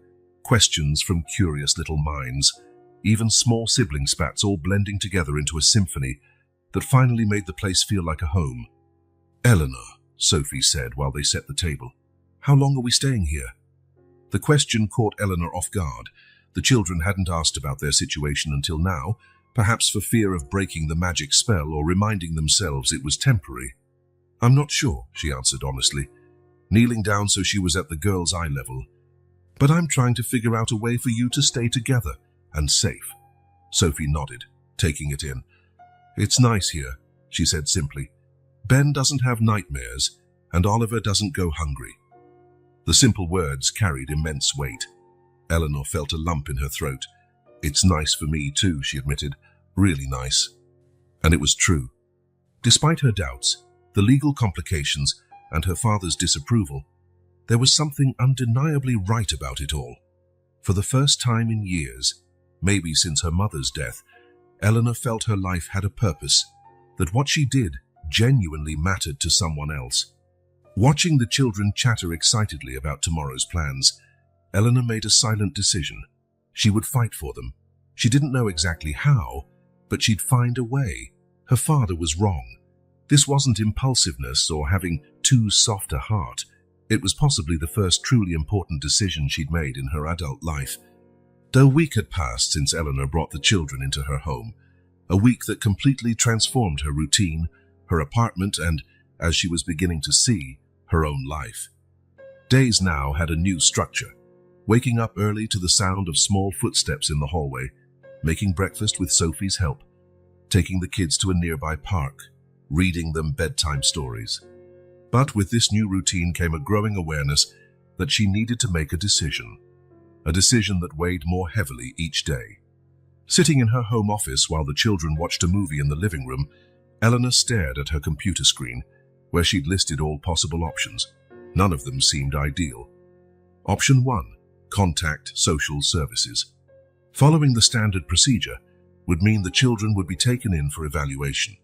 questions from curious little minds, even small sibling spats all blending together into a symphony that finally made the place feel like a home. "Eleanor," Sophie said while they set the table, "how long are we staying here?" The question caught Eleanor off guard. The children hadn't asked about their situation until now, perhaps for fear of breaking the magic spell or reminding themselves it was temporary. "I'm not sure," she answered honestly, kneeling down so she was at the girl's eye level. "But I'm trying to figure out a way for you to stay together and safe." Sophie nodded, taking it in. "It's nice here," she said simply. "Ben doesn't have nightmares, and Oliver doesn't go hungry." The simple words carried immense weight. Eleanor felt a lump in her throat. "It's nice for me too," she admitted. "Really nice." And it was true. Despite her doubts, the legal complications, and her father's disapproval, there was something undeniably right about it all. For the first time in years, maybe since her mother's death, Eleanor felt her life had a purpose, that what she did genuinely mattered to someone else. Watching the children chatter excitedly about tomorrow's plans, Eleanor made a silent decision. She would fight for them. She didn't know exactly how, but she'd find a way. Her father was wrong. This wasn't impulsiveness or having too soft a heart. It was possibly the first truly important decision she'd made in her adult life. A week had passed since Eleanor brought the children into her home, a week that completely transformed her routine, her apartment, and, as she was beginning to see, her own life. Days now had a new structure. Waking up early to the sound of small footsteps in the hallway, making breakfast with Sophie's help, taking the kids to a nearby park, reading them bedtime stories. But with this new routine came a growing awareness that she needed to make a decision that weighed more heavily each day. Sitting in her home office while the children watched a movie in the living room, Eleanor stared at her computer screen, where she'd listed all possible options. None of them seemed ideal. Option 1. Contact social services. Following the standard procedure would mean the children would be taken in for evaluation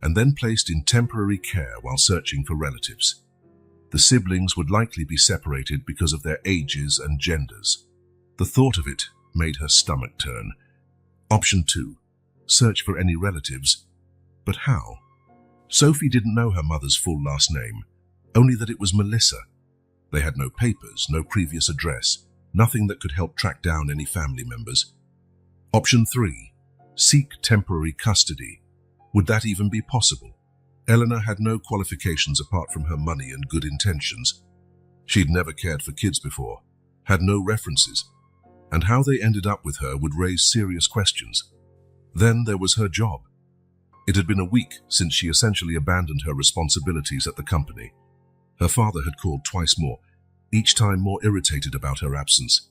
and then placed in temporary care while searching for relatives. The siblings would likely be separated because of their ages and genders. The thought of it made her stomach turn. Option 2. Search for any relatives. But how? Sophie didn't know her mother's full last name, only that it was Melissa. They had no papers, no previous address, nothing that could help track down any family members. Option 3. Seek temporary custody. Would that even be possible? Eleanor had no qualifications apart from her money and good intentions. She'd never cared for kids before, had no references, and how they ended up with her would raise serious questions. Then there was her job. It had been a week since she essentially abandoned her responsibilities at the company. Her father had called twice more, each time more irritated about her absence.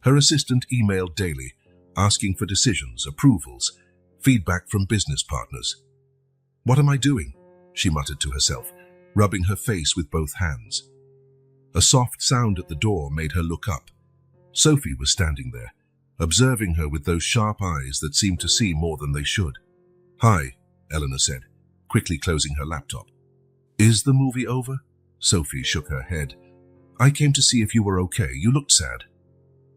Her assistant emailed daily, asking for decisions, approvals, feedback from business partners. "What am I doing?" she muttered to herself, rubbing her face with both hands. A soft sound at the door made her look up. Sophie was standing there, observing her with those sharp eyes that seemed to see more than they should. "Hi," Eleanor said, quickly closing her laptop. "Is the movie over?" Sophie shook her head. "I came to see if you were okay. You looked sad."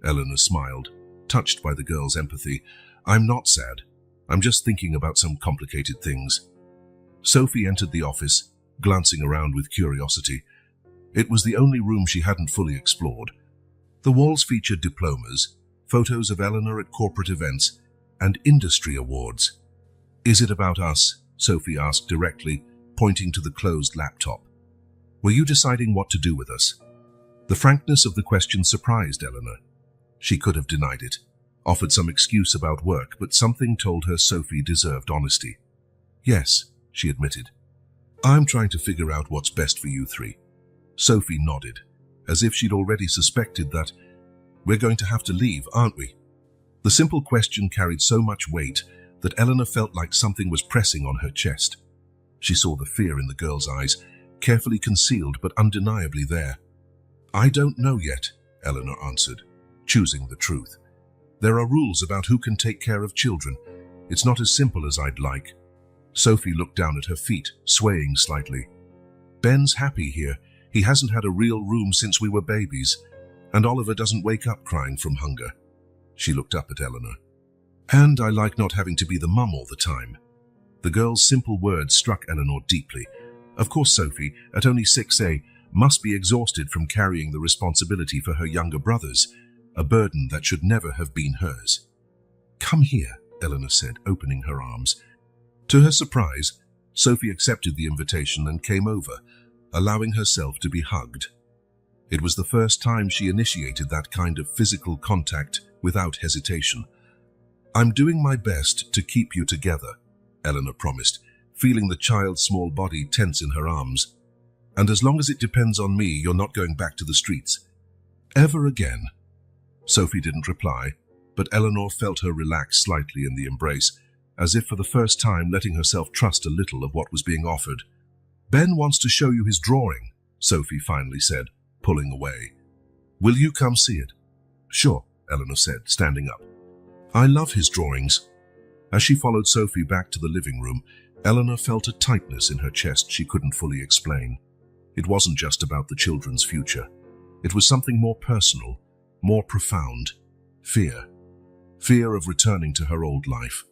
Eleanor smiled, touched by the girl's empathy. "I'm not sad. I'm just thinking about some complicated things." Sophie entered the office, glancing around with curiosity. It was the only room she hadn't fully explored. The walls featured diplomas, photos of Eleanor at corporate events, and industry awards. "Is it about us?" Sophie asked directly, pointing to the closed laptop. "Were you deciding what to do with us?" The frankness of the question surprised Eleanor. She could have denied it, offered some excuse about work, but something told her Sophie deserved honesty. "Yes," she admitted. "I'm trying to figure out what's best for you three." Sophie nodded, as if she'd already suspected that. "We're going to have to leave, aren't we?" The simple question carried so much weight that Eleanor felt like something was pressing on her chest. She saw the fear in the girl's eyes, carefully concealed but undeniably there. "I don't know yet," Eleanor answered, choosing the truth. "There are rules about who can take care of children. It's not as simple as I'd like." Sophie looked down at her feet, swaying slightly. "Ben's happy here. He hasn't had a real room since we were babies, and Oliver doesn't wake up crying from hunger." She looked up at Eleanor. "And I like not having to be the mum all the time." The girl's simple words struck Eleanor deeply. Of course Sophie, at only 6A, must be exhausted from carrying the responsibility for her younger brothers, a burden that should never have been hers. "Come here," Eleanor said, opening her arms. To her surprise, Sophie accepted the invitation and came over, allowing herself to be hugged. It was the first time she initiated that kind of physical contact without hesitation. "I'm doing my best to keep you together," Eleanor promised, feeling the child's small body tense in her arms. "And as long as it depends on me, you're not going back to the streets. Ever again." Sophie didn't reply, but Eleanor felt her relax slightly in the embrace, as if for the first time letting herself trust a little of what was being offered. "Ben wants to show you his drawing," Sophie finally said, pulling away. "Will you come see it?" "Sure," Eleanor said, standing up. "I love his drawings." As she followed Sophie back to the living room, Eleanor felt a tightness in her chest she couldn't fully explain. It wasn't just about the children's future. It was something more personal, more profound. Fear. Fear of returning to her old life,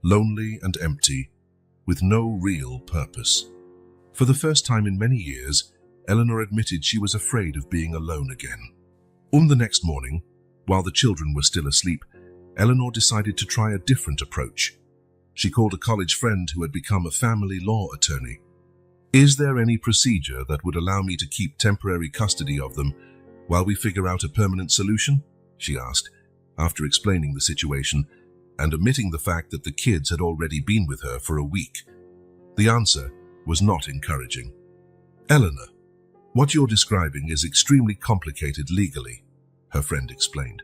lonely and empty, with no real purpose. For the first time in many years, Eleanor admitted she was afraid of being alone again. The next morning, while the children were still asleep, Eleanor decided to try a different approach. She called a college friend who had become a family law attorney. "Is there any procedure that would allow me to keep temporary custody of them while we figure out a permanent solution?" she asked, after explaining the situation and omitting the fact that the kids had already been with her for a week. The answer was not encouraging. "Eleanor, what you're describing is extremely complicated legally," her friend explained.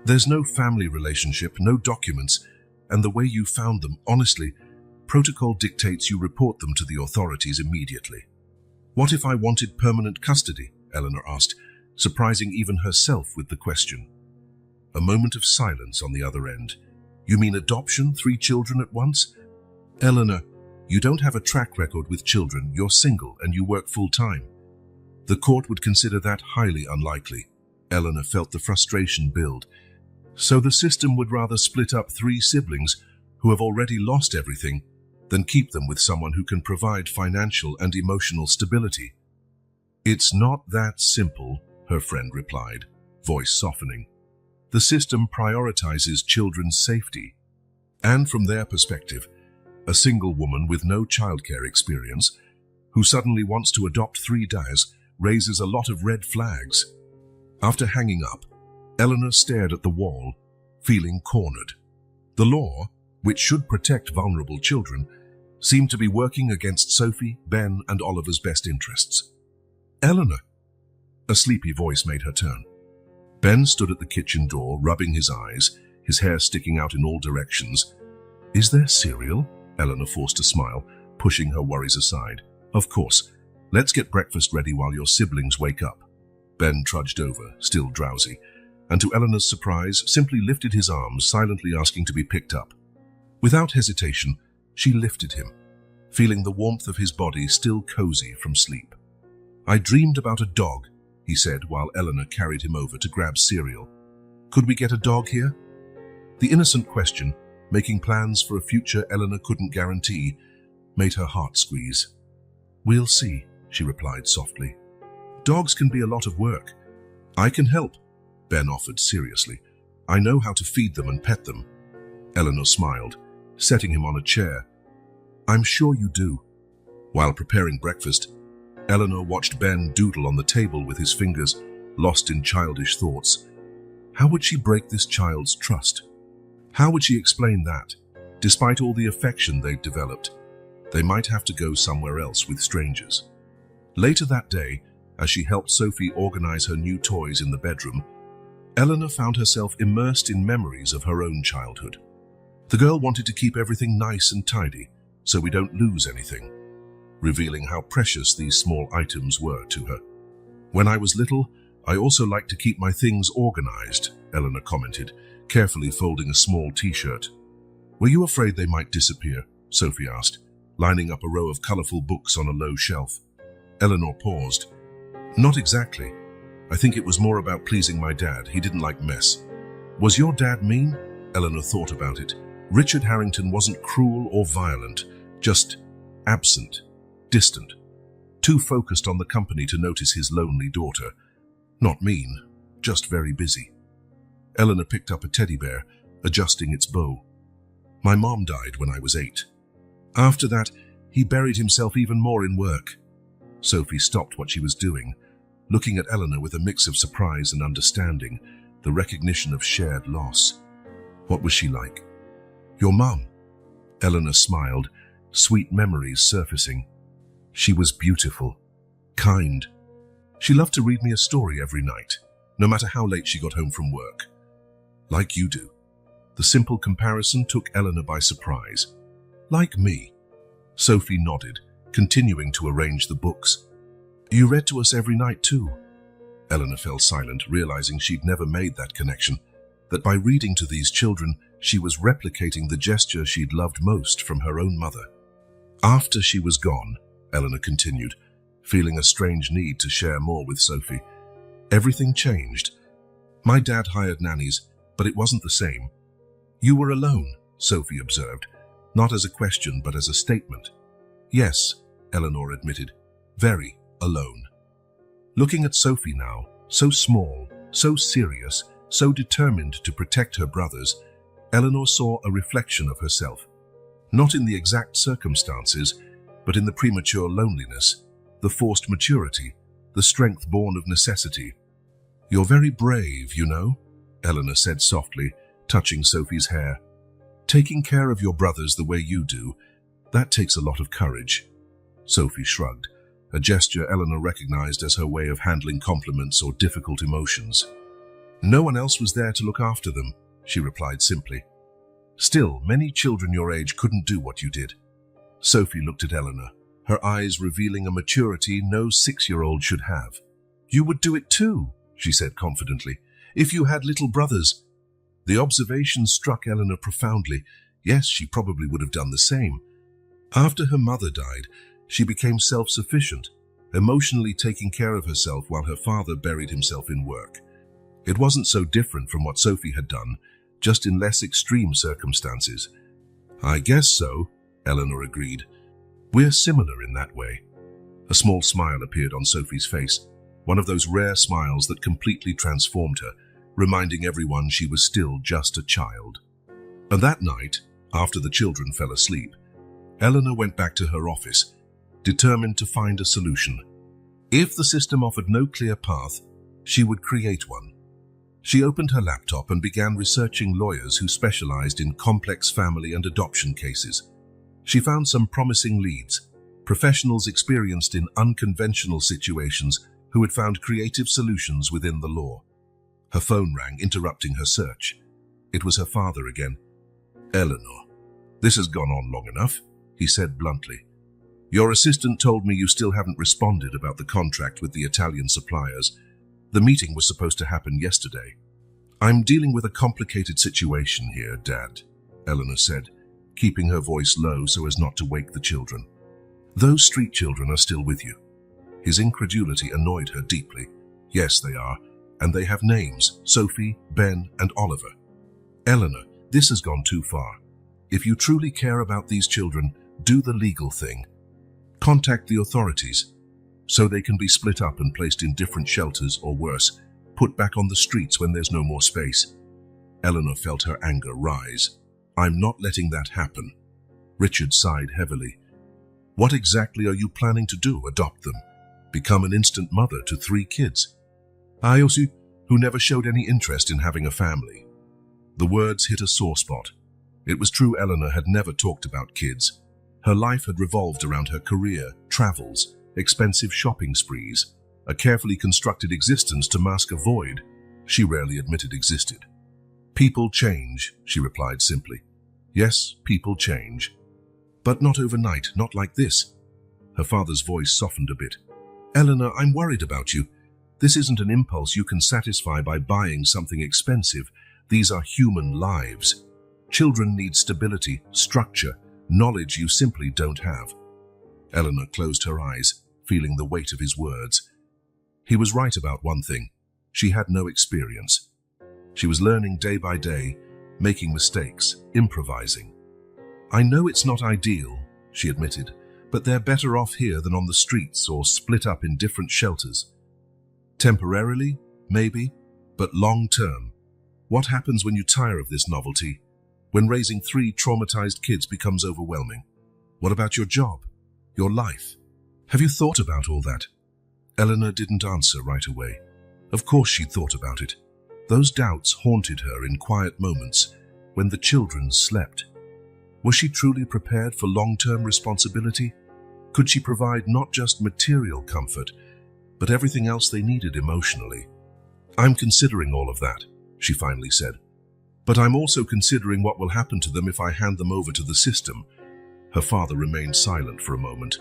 "There's no family relationship, no documents, and the way you found them, honestly, protocol dictates you report them to the authorities immediately." "What if I wanted permanent custody?" Eleanor asked, surprising even herself with the question. A moment of silence on the other end. "You mean adoption, 3 children at once?" "Eleanor, you don't have a track record with children, you're single, and you work full-time. The court would consider that highly unlikely." Eleanor felt the frustration build. "So the system would rather split up 3 siblings who have already lost everything than keep them with someone who can provide financial and emotional stability." "It's not that simple," her friend replied, voice softening. "The system prioritizes children's safety. And from their perspective, a single woman with no childcare experience who suddenly wants to adopt 3 daughters raises a lot of red flags." After hanging up, Eleanor stared at the wall, feeling cornered. The law, which should protect vulnerable children, seemed to be working against Sophie, Ben, and Oliver's best interests. "Eleanor!" A sleepy voice made her turn. Ben stood at the kitchen door, rubbing his eyes, his hair sticking out in all directions. Is there cereal? Eleanor forced a smile, pushing her worries aside. Of course. Let's get breakfast ready while your siblings wake up. Ben trudged over, still drowsy, and to Eleanor's surprise, simply lifted his arms, silently asking to be picked up. Without hesitation, she lifted him, feeling the warmth of his body still cozy from sleep. I dreamed about a dog, he said while Eleanor carried him over to grab cereal. Could we get a dog here? The innocent question, making plans for a future Eleanor couldn't guarantee, made her heart squeeze. We'll see, she replied softly. Dogs can be a lot of work. I can help, Ben offered seriously. I know how to feed them and pet them. Eleanor smiled, setting him on a chair. I'm sure you do. While preparing breakfast, Eleanor watched Ben doodle on the table with his fingers, lost in childish thoughts. How would she break this child's trust? How would she explain that, despite all the affection they'd developed, they might have to go somewhere else with strangers? Later that day, as she helped Sophie organize her new toys in the bedroom, Eleanor found herself immersed in memories of her own childhood. The girl wanted to keep everything nice and tidy, so we don't lose anything, revealing how precious these small items were to her. When I was little, I also liked to keep my things organized, Eleanor commented, carefully folding a small t-shirt. Were you afraid they might disappear? Sophie asked, lining up a row of colorful books on a low shelf. Eleanor paused. Not exactly. I think it was more about pleasing my dad. He didn't like mess. Was your dad mean? Eleanor thought about it. Richard Harrington wasn't cruel or violent, just absent, distant, too focused on the company to notice his lonely daughter. Not mean, just very busy. Eleanor picked up a teddy bear, adjusting its bow. My mom died when I was 8. After that, he buried himself even more in work. Sophie stopped what she was doing, looking at Eleanor with a mix of surprise and understanding, the recognition of shared loss. What was she like? Your mum? Eleanor smiled, sweet memories surfacing. She was beautiful, kind. She loved to read me a story every night, no matter how late she got home from work. Like you do. The simple comparison took Eleanor by surprise. Like me. Sophie nodded, continuing to arrange the books. You read to us every night too. Eleanor fell silent, realizing she'd never made that connection, that by reading to these children, she was replicating the gesture she'd loved most from her own mother. After she was gone, Eleanor continued, feeling a strange need to share more with Sophie. Everything changed. My dad hired nannies, but it wasn't the same. You were alone, Sophie observed, not as a question but as a statement. Yes, Eleanor admitted, very alone. Looking at Sophie now, so small, so serious, so determined to protect her brothers, Eleanor saw a reflection of herself. Not in the exact circumstances, but in the premature loneliness, the forced maturity, the strength born of necessity. You're very brave, you know, Eleanor said softly, touching Sophie's hair. Taking care of your brothers the way you do, that takes a lot of courage. Sophie shrugged, a gesture Eleanor recognized as her way of handling compliments or difficult emotions. No one else was there to look after them, she replied simply. Still, many children your age couldn't do what you did. Sophie looked at Eleanor, her eyes revealing a maturity no 6-year-old should have. You would do it too, she said confidently, if you had little brothers. The observation struck Eleanor profoundly. Yes, she probably would have done the same. After her mother died, she became self-sufficient, emotionally taking care of herself while her father buried himself in work. It wasn't so different from what Sophie had done, just in less extreme circumstances. I guess so, Eleanor agreed. We're similar in that way. A small smile appeared on Sophie's face, one of those rare smiles that completely transformed her, reminding everyone she was still just a child. And that night, after the children fell asleep, Eleanor went back to her office, determined to find a solution. If the system offered no clear path, she would create one. She opened her laptop and began researching lawyers who specialized in complex family and adoption cases. She found some promising leads, professionals experienced in unconventional situations who had found creative solutions within the law. Her phone rang, interrupting her search. It was her father again. "Eleanor, this has gone on long enough," he said bluntly. "Your assistant told me you still haven't responded about the contract with the Italian suppliers. The meeting was supposed to happen yesterday." "I'm dealing with a complicated situation here, Dad," Eleanor said, keeping her voice low so as not to wake the children. "Those street children are still with you?" His incredulity annoyed her deeply. "Yes, they are, and they have names: Sophie, Ben, and Oliver." "Eleanor, this has gone too far. If you truly care about these children, do the legal thing. Contact the authorities so they can be split up and placed in different shelters, or worse, put back on the streets when there's no more space." Eleanor felt her anger rise. "I'm not letting that happen." Richard sighed heavily. "What exactly are you planning to do? Adopt them? Become an instant mother to 3 kids? Ayosu, who never showed any interest in having a family." The words hit a sore spot. It was true Eleanor had never talked about kids. Her life had revolved around her career, travels, expensive shopping sprees, a carefully constructed existence to mask a void she rarely admitted existed. "People change," she replied simply. "Yes, people change. But not overnight, not like this." Her father's voice softened a bit. "Eleanor, I'm worried about you. This isn't an impulse you can satisfy by buying something expensive. These are human lives. Children need stability, structure, knowledge you simply don't have." Eleanor closed her eyes, feeling the weight of his words. He was right about one thing. She had no experience. She was learning day by day, making mistakes, improvising. "I know it's not ideal," she admitted, "but they're better off here than on the streets or split up in different shelters. Temporarily, maybe, but long term. What happens when you tire of this novelty? When raising 3 traumatized kids becomes overwhelming? What about your job? Your life? Have you thought about all that?" Eleanor didn't answer right away. Of course she'd thought about it. Those doubts haunted her in quiet moments when the children slept. Was she truly prepared for long-term responsibility? Could she provide not just material comfort, but everything else they needed emotionally? "I'm considering all of that," she finally said. "But I'm also considering what will happen to them if I hand them over to the system." Her father remained silent for a moment.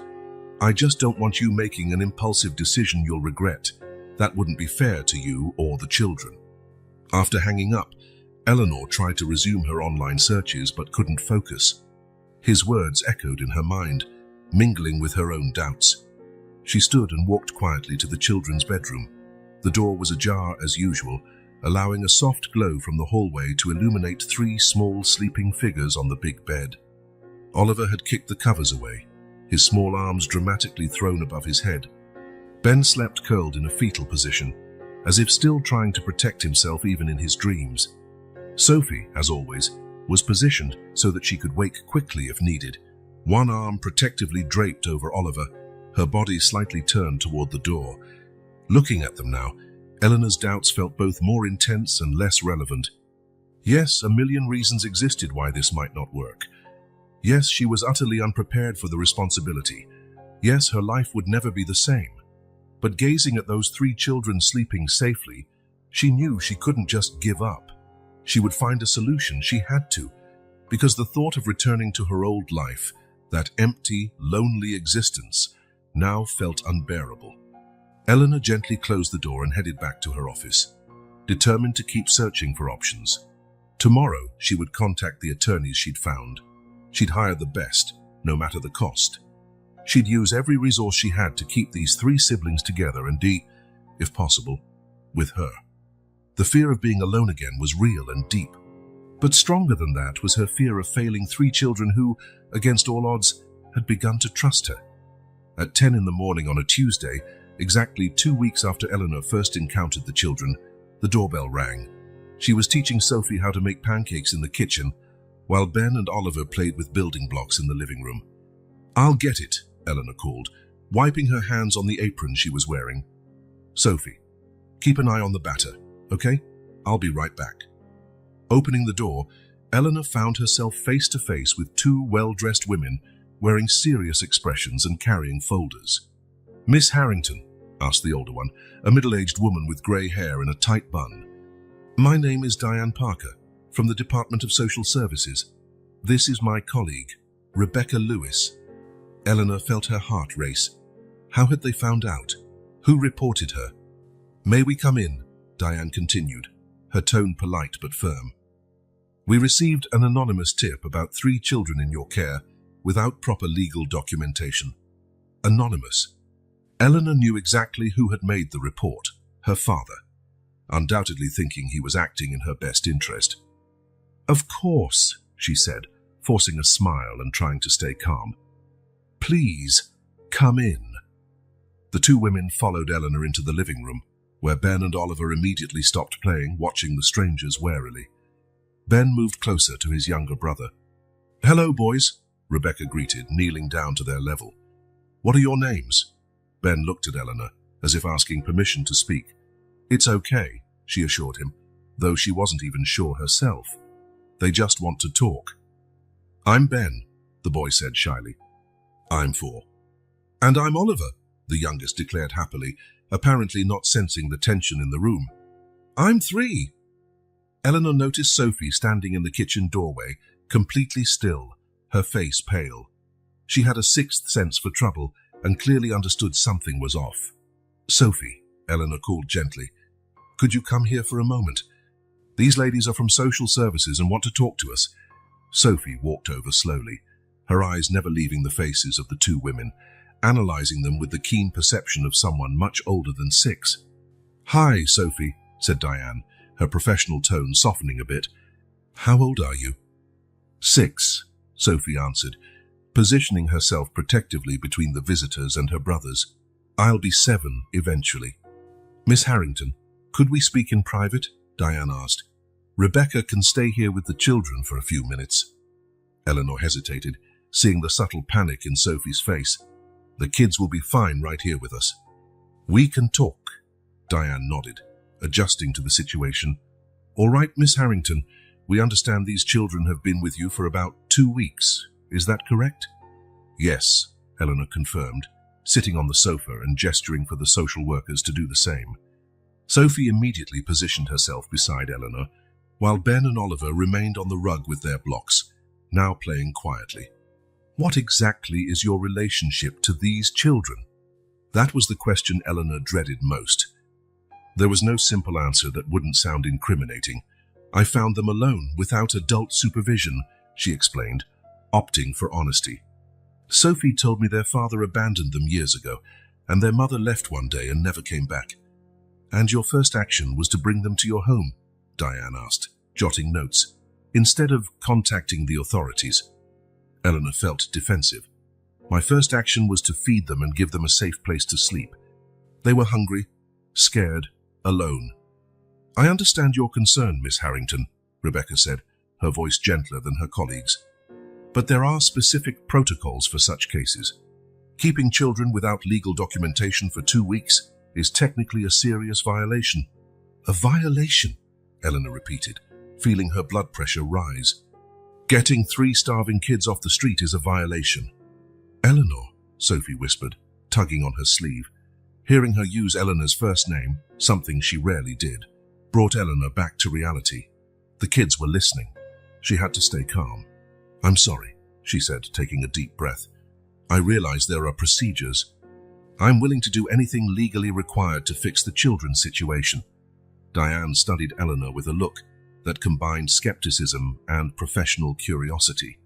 "I just don't want you making an impulsive decision you'll regret. That wouldn't be fair to you or the children." After hanging up, Eleanor tried to resume her online searches but couldn't focus. His words echoed in her mind, mingling with her own doubts. She stood and walked quietly to the children's bedroom. The door was ajar as usual, allowing a soft glow from the hallway to illuminate 3 small sleeping figures on the big bed. Oliver had kicked the covers away, his small arms dramatically thrown above his head. Ben slept curled in a fetal position, as if still trying to protect himself even in his dreams. Sophie, as always, was positioned so that she could wake quickly if needed, one arm protectively draped over Oliver, her body slightly turned toward the door. Looking at them now, Eleanor's doubts felt both more intense and less relevant. Yes, a million reasons existed why this might not work. Yes, she was utterly unprepared for the responsibility. Yes, her life would never be the same. But gazing at those 3 children sleeping safely, she knew she couldn't just give up. She would find a solution, she had to, because the thought of returning to her old life, that empty, lonely existence, now felt unbearable. Eleanor gently closed the door and headed back to her office, determined to keep searching for options. Tomorrow, she would contact the attorneys she'd found. She'd hire the best, no matter the cost. She'd use every resource she had to keep these 3 siblings together and if possible, with her. The fear of being alone again was real and deep. But stronger than that was her fear of failing 3 children who, against all odds, had begun to trust her. At 10 in the morning on a Tuesday, exactly 2 weeks after Eleanor first encountered the children, the doorbell rang. She was teaching Sophie how to make pancakes in the kitchen, while Ben and Oliver played with building blocks in the living room. "I'll get it," Eleanor called, wiping her hands on the apron she was wearing. "Sophie, keep an eye on the batter, okay? I'll be right back." Opening the door, Eleanor found herself face to face with 2 well-dressed women wearing serious expressions and carrying folders. "Miss Harrington?" asked the older one, a middle-aged woman with grey hair and a tight bun. My name is Diane Parker, from the Department of Social Services. This is my colleague, Rebecca Lewis. Eleanor felt her heart race. How had they found out? Who reported her? May we come in? Diane continued, her tone polite but firm. We received an anonymous tip about 3 children in your care without proper legal documentation. Anonymous. Eleanor knew exactly who had made the report, her father, undoubtedly thinking he was acting in her best interest. Of course, she said, forcing a smile and trying to stay calm. Please, come in. The 2 women followed Eleanor into the living room, where Ben and Oliver immediately stopped playing, watching the strangers warily. Ben moved closer to his younger brother. Hello, boys, Rebecca greeted, kneeling down to their level. What are your names? Ben looked at Eleanor, as if asking permission to speak. It's okay, she assured him, though she wasn't even sure herself. They just want to talk. I'm Ben, the boy said shyly. I'm 4. And I'm Oliver, the youngest declared happily, apparently not sensing the tension in the room. I'm 3. Eleanor noticed Sophie standing in the kitchen doorway, completely still, her face pale. She had a 6th sense for trouble and clearly understood something was off. Sophie, Eleanor called gently, could you come here for a moment? These ladies are from social services and want to talk to us. Sophie walked over slowly, her eyes never leaving the faces of the 2 women, analyzing them with the keen perception of someone much older than 6. Hi, Sophie, said Diane, her professional tone softening a bit. How old are you? 6, Sophie answered, positioning herself protectively between the visitors and her brothers. I'll be 7 eventually. Miss Harrington, could we speak in private? Diane asked. Rebecca can stay here with the children for a few minutes. Eleanor hesitated, seeing the subtle panic in Sophie's face. The kids will be fine right here with us. We can talk, Diane nodded, adjusting to the situation. All right, Miss Harrington, we understand these children have been with you for about 2 weeks. Is that correct? Yes, Eleanor confirmed, sitting on the sofa and gesturing for the social workers to do the same. Sophie immediately positioned herself beside Eleanor, while Ben and Oliver remained on the rug with their blocks, now playing quietly. What exactly is your relationship to these children? That was the question Eleanor dreaded most. There was no simple answer that wouldn't sound incriminating. I found them alone, without adult supervision, she explained, opting for honesty. Sophie told me their father abandoned them years ago, and their mother left one day and never came back. And your first action was to bring them to your home? Diane asked, jotting notes, instead of contacting the authorities. Eleanor felt defensive. My first action was to feed them and give them a safe place to sleep. They were hungry, scared, alone. I understand your concern, Miss Harrington, Rebecca said, her voice gentler than her colleagues. But there are specific protocols for such cases. Keeping children without legal documentation for 2 weeks is technically a serious violation. A violation, Eleanor repeated, feeling her blood pressure rise. Getting 3 starving kids off the street is a violation. Eleanor, Sophie whispered, tugging on her sleeve. Hearing her use Eleanor's first name, something she rarely did, brought Eleanor back to reality. The kids were listening. She had to stay calm. I'm sorry, she said, taking a deep breath. I realize there are procedures. I'm willing to do anything legally required to fix the children's situation. Diane studied Eleanor with a look that combined skepticism and professional curiosity.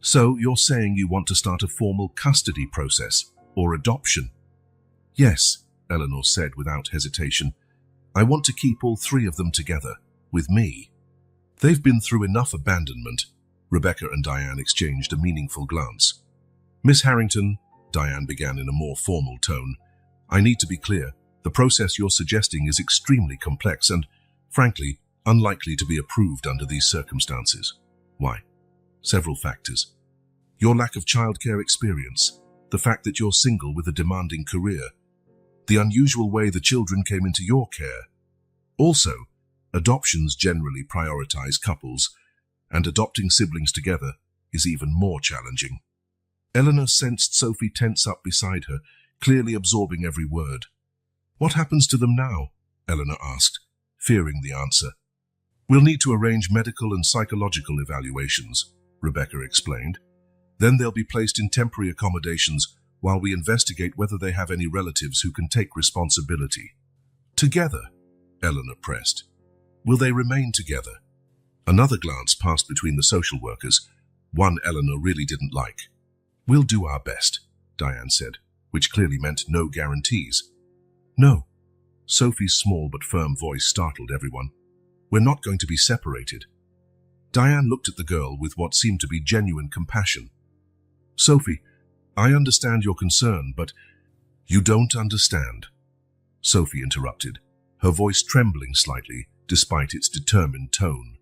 So you're saying you want to start a formal custody process, or adoption? Yes, Eleanor said without hesitation. I want to keep all 3 of them together, with me. They've been through enough abandonment. Rebecca and Diane exchanged a meaningful glance. Miss Harrington, Diane began in a more formal tone, I need to be clear. The process you're suggesting is extremely complex and, frankly, unlikely to be approved under these circumstances. Why? Several factors. Your lack of childcare experience, the fact that you're single with a demanding career, the unusual way the children came into your care. Also, adoptions generally prioritize couples, and adopting siblings together is even more challenging. Eleanor sensed Sophie tense up beside her, clearly absorbing every word. What happens to them now? Eleanor asked, fearing the answer. We'll need to arrange medical and psychological evaluations, Rebecca explained. Then they'll be placed in temporary accommodations while we investigate whether they have any relatives who can take responsibility. Together, Eleanor pressed. Will they remain together? Another glance passed between the social workers, one Eleanor really didn't like. We'll do our best, Diane said, which clearly meant no guarantees. No. Sophie's small but firm voice startled everyone. We're not going to be separated. Diane looked at the girl with what seemed to be genuine compassion. Sophie, I understand your concern, but you don't understand. Sophie interrupted, her voice trembling slightly despite its determined tone.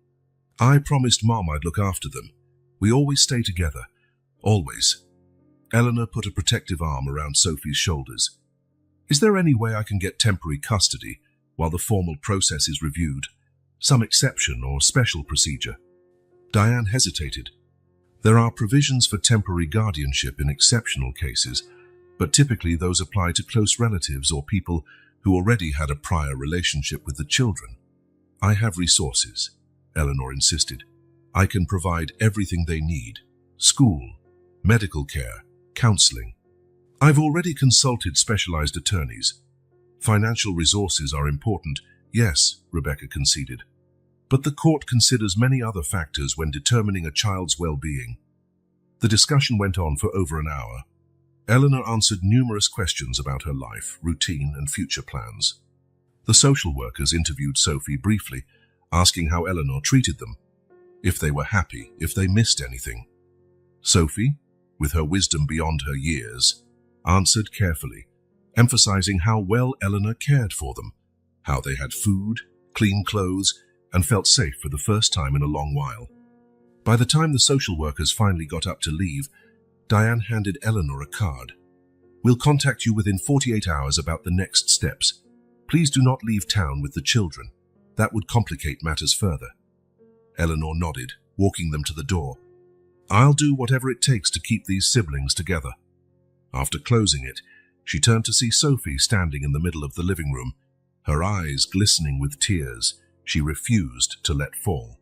I promised Mom I'd look after them. We always stay together. Always. Eleanor put a protective arm around Sophie's shoulders. Is there any way I can get temporary custody while the formal process is reviewed? Some exception or special procedure? Diane hesitated. There are provisions for temporary guardianship in exceptional cases, but typically those apply to close relatives or people who already had a prior relationship with the children. I have resources, Eleanor insisted. I can provide everything they need. School, medical care, counseling. I've already consulted specialized attorneys. Financial resources are important, yes, Rebecca conceded. But the court considers many other factors when determining a child's well-being. The discussion went on for over an hour. Eleanor answered numerous questions about her life, routine, and future plans. The social workers interviewed Sophie briefly, asking how Eleanor treated them, if they were happy, if they missed anything. Sophie, with her wisdom beyond her years, answered carefully, emphasizing how well Eleanor cared for them, how they had food, clean clothes, and felt safe for the first time in a long while. By the time the social workers finally got up to leave, Diane handed Eleanor a card. We'll contact you within 48 hours about the next steps. Please do not leave town with the children. That would complicate matters further. Eleanor nodded, walking them to the door. I'll do whatever it takes to keep these siblings together. After closing it, she turned to see Sophie standing in the middle of the living room, her eyes glistening with tears she refused to let fall.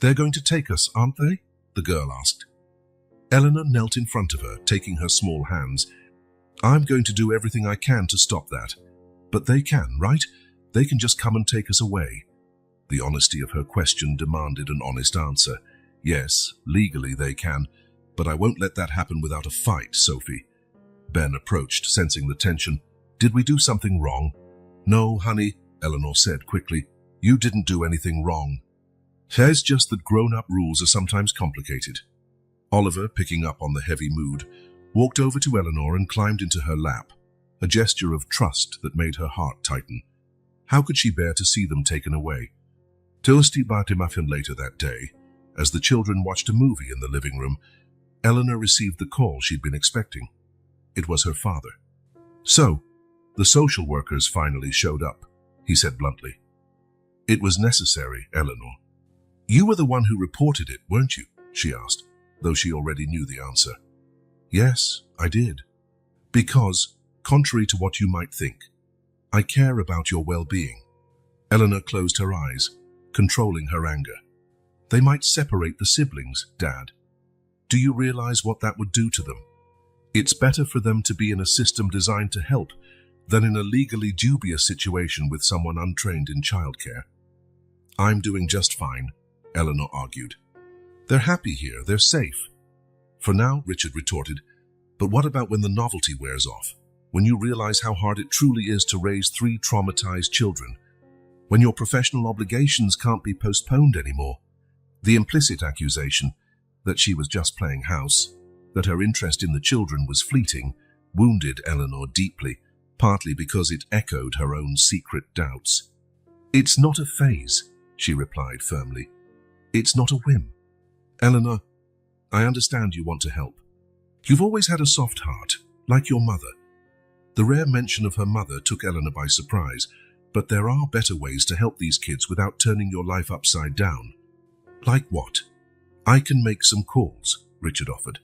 They're going to take us, aren't they? The girl asked. Eleanor knelt in front of her, taking her small hands. I'm going to do everything I can to stop that. But they can, right? They can just come and take us away. The honesty of her question demanded an honest answer. Yes, legally they can, but I won't let that happen without a fight, Sophie. Ben approached, sensing the tension. Did we do something wrong? No, honey, Eleanor said quickly. You didn't do anything wrong. It's just that grown-up rules are sometimes complicated. Oliver, picking up on the heavy mood, walked over to Eleanor and climbed into her lap, a gesture of trust that made her heart tighten. How could she bear to see them taken away? Tuesday muffin later that day, as the children watched a movie in the living room, Eleanor received the call she'd been expecting. It was her father. So, the social workers finally showed up, he said bluntly. It was necessary, Eleanor. You were the one who reported it, weren't you? She asked, though she already knew the answer. Yes, I did. Because, contrary to what you might think, I care about your well-being. Eleanor closed her eyes, controlling her anger. They might separate the siblings, Dad. Do you realize what that would do to them? It's better for them to be in a system designed to help than in a legally dubious situation with someone untrained in childcare. I'm doing just fine, Eleanor argued. They're happy here, they're safe. For now, Richard retorted, but what about when the novelty wears off? When you realize how hard it truly is to raise 3 traumatized children? When your professional obligations can't be postponed anymore? The implicit accusation that she was just playing house, that her interest in the children was fleeting, wounded Eleanor deeply, partly because it echoed her own secret doubts. It's not a phase, she replied firmly. It's not a whim. Eleanor, I understand you want to help. You've always had a soft heart, like your mother. The rare mention of her mother took Eleanor by surprise, but there are better ways to help these kids without turning your life upside down. Like what? I can make some calls, Richard offered.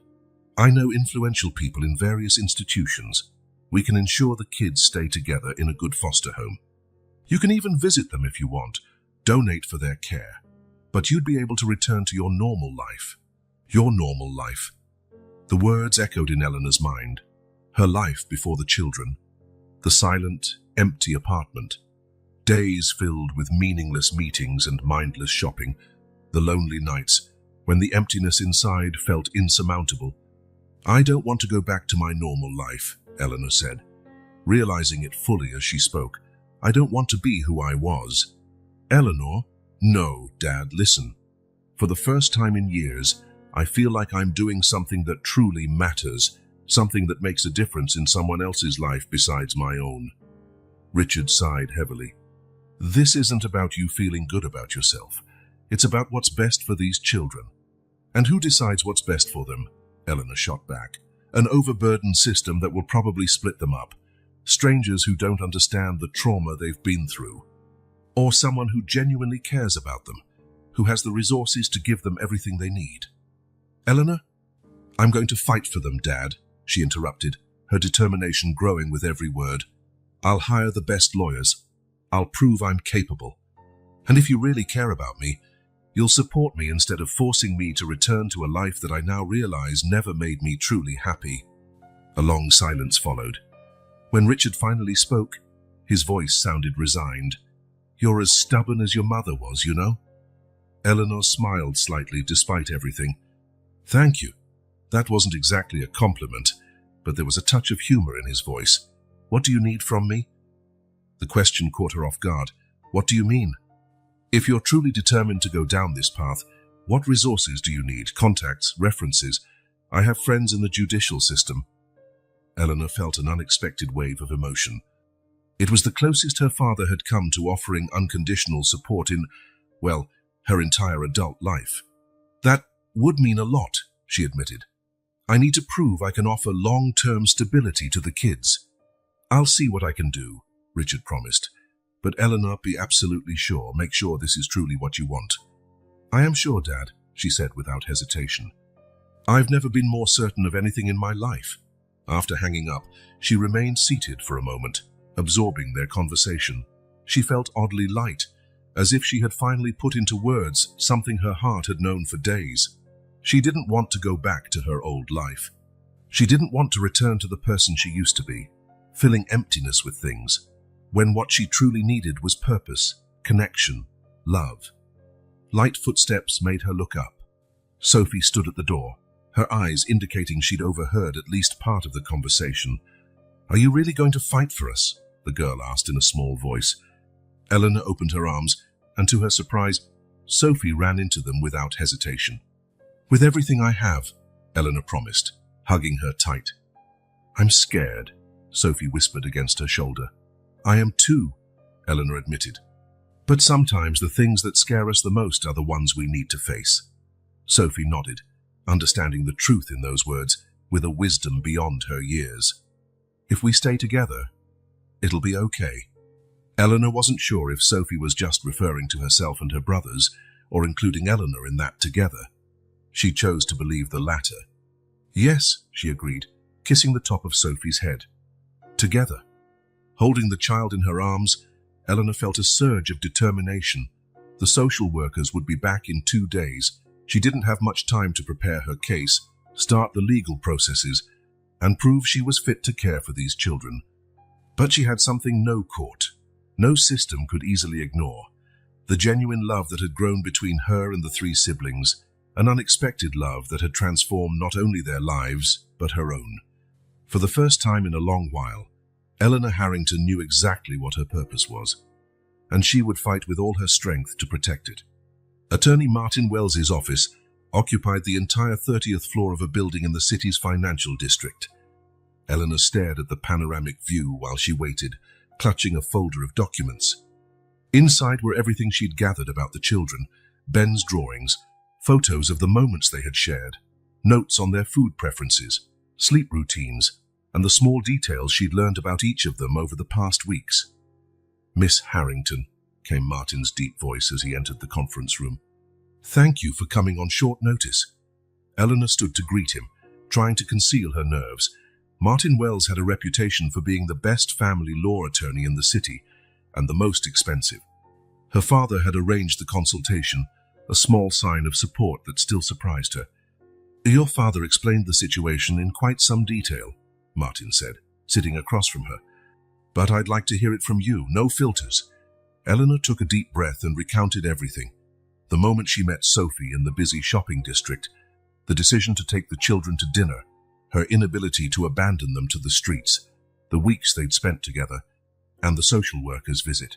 I know influential people in various institutions. We can ensure the kids stay together in a good foster home. You can even visit them if you want, donate for their care, but you'd be able to return to your normal life. Your normal life. The words echoed in Eleanor's mind. Her life before the children. The silent, empty apartment. Days filled with meaningless meetings and mindless shopping. The lonely nights, when the emptiness inside felt insurmountable. I don't want to go back to my normal life, Eleanor said, realizing it fully as she spoke. I don't want to be who I was. Eleanor? No, Dad, listen. For the first time in years, I feel like I'm doing something that truly matters, something that makes a difference in someone else's life besides my own. Richard sighed heavily. This isn't about you feeling good about yourself. It's about what's best for these children. And who decides what's best for them? Eleanor shot back. An overburdened system that will probably split them up. Strangers who don't understand the trauma they've been through. Or someone who genuinely cares about them, who has the resources to give them everything they need. Eleanor? I'm going to fight for them, Dad, she interrupted, her determination growing with every word. I'll hire the best lawyers. I'll prove I'm capable. And if you really care about me, you'll support me instead of forcing me to return to a life that I now realize never made me truly happy. A long silence followed. When Richard finally spoke, his voice sounded resigned. You're as stubborn as your mother was, you know? Eleanor smiled slightly despite everything. Thank you. That wasn't exactly a compliment, but there was a touch of humor in his voice. What do you need from me? The question caught her off guard. What do you mean? If you're truly determined to go down this path, what resources do you need? Contacts, references? I have friends in the judicial system. Eleanor felt an unexpected wave of emotion. It was the closest her father had come to offering unconditional support in, well, her entire adult life. That would mean a lot, she admitted. I need to prove I can offer long-term stability to the kids. I'll see what I can do, Richard promised. But Eleanor, be absolutely sure. Make sure this is truly what you want. I am sure, Dad, she said without hesitation. I've never been more certain of anything in my life. After hanging up, she remained seated for a moment, absorbing their conversation. She felt oddly light, as if she had finally put into words something her heart had known for days. She didn't want to go back to her old life. She didn't want to return to the person she used to be, filling emptiness with things, when what she truly needed was purpose, connection, love. Light footsteps made her look up. Sophie stood at the door, her eyes indicating she'd overheard at least part of the conversation. Are you really going to fight for us? The girl asked in a small voice. Eleanor opened her arms, and to her surprise, Sophie ran into them without hesitation. With everything I have, Eleanor promised, hugging her tight. I'm scared, Sophie whispered against her shoulder. I am too, Eleanor admitted. But sometimes the things that scare us the most are the ones we need to face. Sophie nodded, understanding the truth in those words with a wisdom beyond her years. If we stay together, it'll be okay. Eleanor wasn't sure if Sophie was just referring to herself and her brothers, or including Eleanor in that together. She chose to believe the latter. Yes, she agreed, kissing the top of Sophie's head. Together. Holding the child in her arms, Eleanor felt a surge of determination. The social workers would be back in 2 days. She didn't have much time to prepare her case, start the legal processes, and prove she was fit to care for these children. But she had something no court, no system could easily ignore. The genuine love that had grown between her and the 3 siblings, an unexpected love that had transformed not only their lives, but her own. For the first time in a long while, Eleanor Harrington knew exactly what her purpose was, and she would fight with all her strength to protect it. Attorney Martin Wells's office occupied the entire 30th floor of a building in the city's financial district. Eleanor stared at the panoramic view while she waited, clutching a folder of documents. Inside were everything she'd gathered about the children, Ben's drawings, photos of the moments they had shared, notes on their food preferences, sleep routines, and the small details she'd learned about each of them over the past weeks. Miss Harrington, came Martin's deep voice as he entered the conference room. Thank you for coming on short notice. Eleanor stood to greet him, trying to conceal her nerves. Martin Wells had a reputation for being the best family law attorney in the city, and the most expensive. Her father had arranged the consultation, a small sign of support that still surprised her. "Your father explained the situation in quite some detail," Martin said, sitting across from her. "But I'd like to hear it from you, no filters." Eleanor took a deep breath and recounted everything. The moment she met Sophie in the busy shopping district, the decision to take the children to dinner, her inability to abandon them to the streets, the weeks they'd spent together, and the social worker's visit.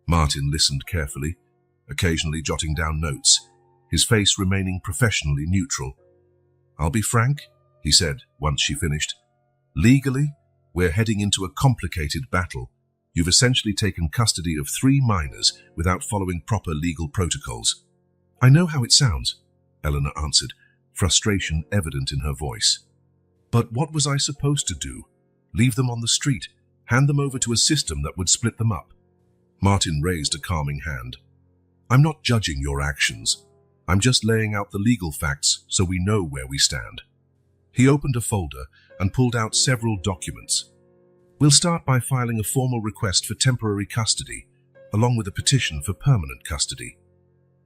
Martin listened carefully, occasionally jotting down notes, his face remaining professionally neutral. "I'll be frank," he said once she finished. "Legally, we're heading into a complicated battle. You've essentially taken custody of 3 minors without following proper legal protocols." "I know how it sounds," Eleanor answered, frustration evident in her voice. "But what was I supposed to do? Leave them on the street? Hand them over to a system that would split them up?" Martin raised a calming hand. "I'm not judging your actions. I'm just laying out the legal facts so we know where we stand." He opened a folder and pulled out several documents. "We'll start by filing a formal request for temporary custody, along with a petition for permanent custody.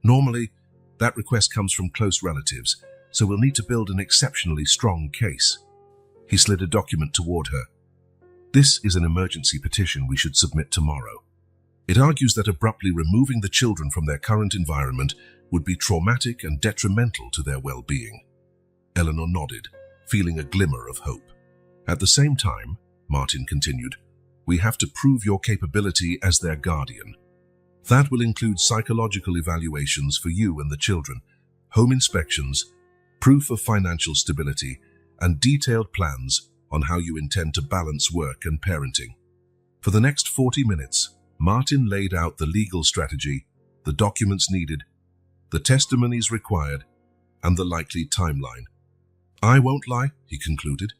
Normally, that request comes from close relatives, so we'll need to build an exceptionally strong case." He slid a document toward her. "This is an emergency petition we should submit tomorrow. It argues that abruptly removing the children from their current environment would be traumatic and detrimental to their well-being." Eleanor nodded, feeling a glimmer of hope. "At the same time," Martin continued, "we have to prove your capability as their guardian. That will include psychological evaluations for you and the children, home inspections, proof of financial stability, and detailed plans on how you intend to balance work and parenting." For the next 40 minutes, Martin laid out the legal strategy, the documents needed, the testimonies required, and the likely timeline. "I won't lie," he concluded.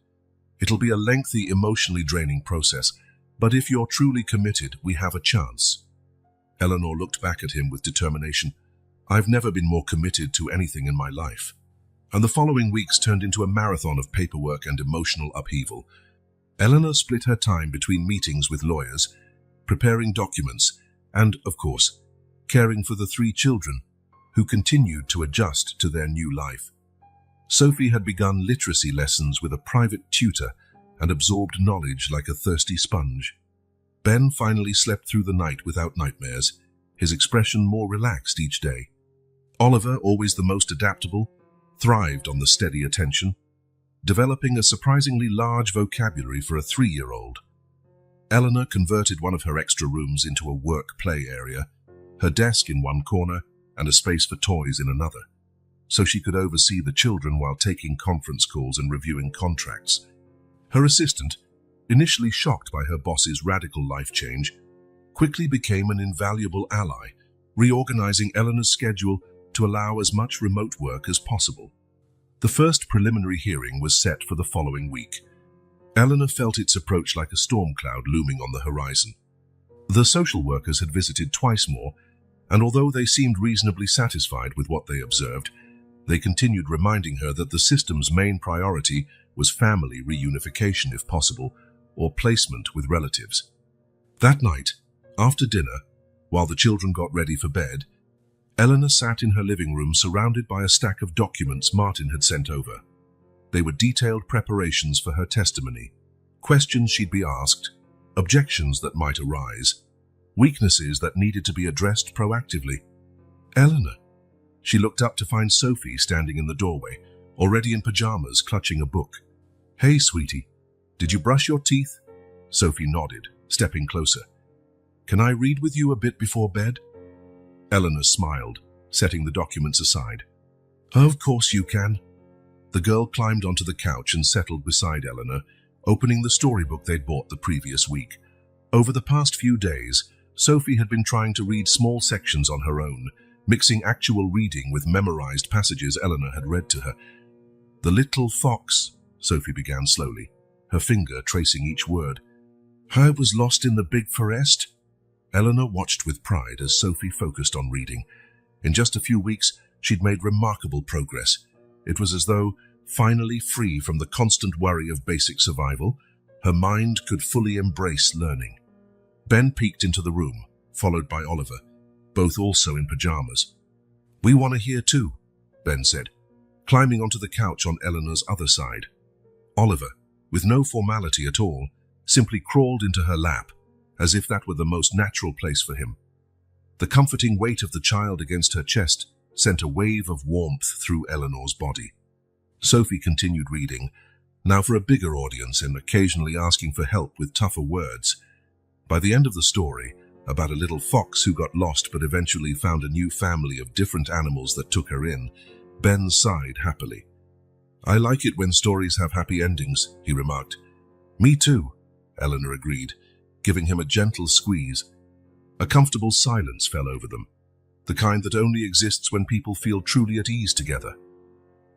"It'll be a lengthy, emotionally draining process, but if you're truly committed, we have a chance." Eleanor looked back at him with determination. "I've never been more committed to anything in my life." And the following weeks turned into a marathon of paperwork and emotional upheaval. Eleanor split her time between meetings with lawyers, preparing documents, and, of course, caring for the 3 children, who continued to adjust to their new life. Sophie had begun literacy lessons with a private tutor and absorbed knowledge like a thirsty sponge. Ben finally slept through the night without nightmares, his expression more relaxed each day. Oliver, always the most adaptable, thrived on the steady attention, developing a surprisingly large vocabulary for a 3-year-old. Eleanor converted one of her extra rooms into a work-play area, her desk in one corner and a space for toys in another, so she could oversee the children while taking conference calls and reviewing contracts. Her assistant, initially shocked by her boss's radical life change, quickly became an invaluable ally, reorganizing Eleanor's schedule to allow as much remote work as possible. The first preliminary hearing was set for the following week. Eleanor felt its approach like a storm cloud looming on the horizon. The social workers had visited twice more, and although they seemed reasonably satisfied with what they observed, they continued reminding her that the system's main priority was family reunification if possible, or placement with relatives. That night, after dinner, while the children got ready for bed, Eleanor sat in her living room surrounded by a stack of documents Martin had sent over. They were detailed preparations for her testimony, questions she'd be asked, objections that might arise, weaknesses that needed to be addressed proactively. "Eleanor." She looked up to find Sophie standing in the doorway, already in pajamas, clutching a book. "Hey, sweetie, did you brush your teeth?" Sophie nodded, stepping closer. "Can I read with you a bit before bed?" Eleanor smiled, setting the documents aside. "Of course you can." The girl climbed onto the couch and settled beside Eleanor, opening the storybook they'd bought the previous week. Over the past few days, Sophie had been trying to read small sections on her own, mixing actual reading with memorized passages Eleanor had read to her. "The little fox," Sophie began slowly, her finger tracing each word. "I was lost in the big forest." Eleanor watched with pride as Sophie focused on reading. In just a few weeks, she'd made remarkable progress. It was as though, finally free from the constant worry of basic survival, her mind could fully embrace learning. Ben peeked into the room, followed by Oliver. both also in pajamas. "We want to hear too," Ben said, climbing onto the couch on Eleanor's other side. Oliver, with no formality at all, simply crawled into her lap, as if that were the most natural place for him. The comforting weight of the child against her chest sent a wave of warmth through Eleanor's body. Sophie continued reading, now for a bigger audience and occasionally asking for help with tougher words. By the end of the story, about a little fox who got lost but eventually found a new family of different animals that took her in, Ben sighed happily. "I like it when stories have happy endings," he remarked. "Me too," Eleanor agreed, giving him a gentle squeeze. A comfortable silence fell over them, the kind that only exists when people feel truly at ease together.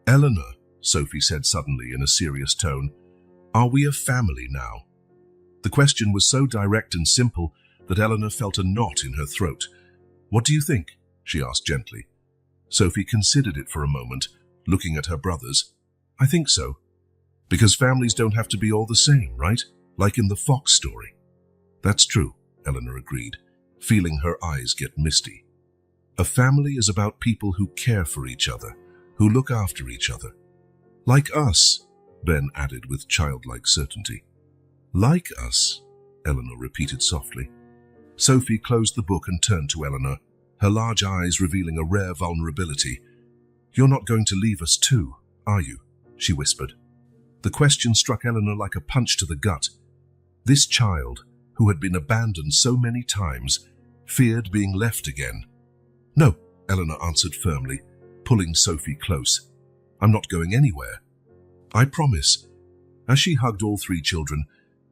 "Eleanor," Sophie said suddenly in a serious tone, "are we a family now?" The question was so direct and simple that Eleanor felt a knot in her throat. "What do you think?" she asked gently. Sophie considered it for a moment, looking at her brothers. "I think so. Because families don't have to be all the same, right? Like in the fox story." "That's true," Eleanor agreed, feeling her eyes get misty. "A family is about people who care for each other, who look after each other. Like us," Ben added with childlike certainty. "Like us," Eleanor repeated softly. Sophie closed the book and turned to Eleanor, her large eyes revealing a rare vulnerability. "You're not going to leave us too, are you?" she whispered. The question struck Eleanor like a punch to the gut. This child, who had been abandoned so many times, feared being left again. "No," Eleanor answered firmly, pulling Sophie close. "I'm not going anywhere. I promise." As she hugged all three children,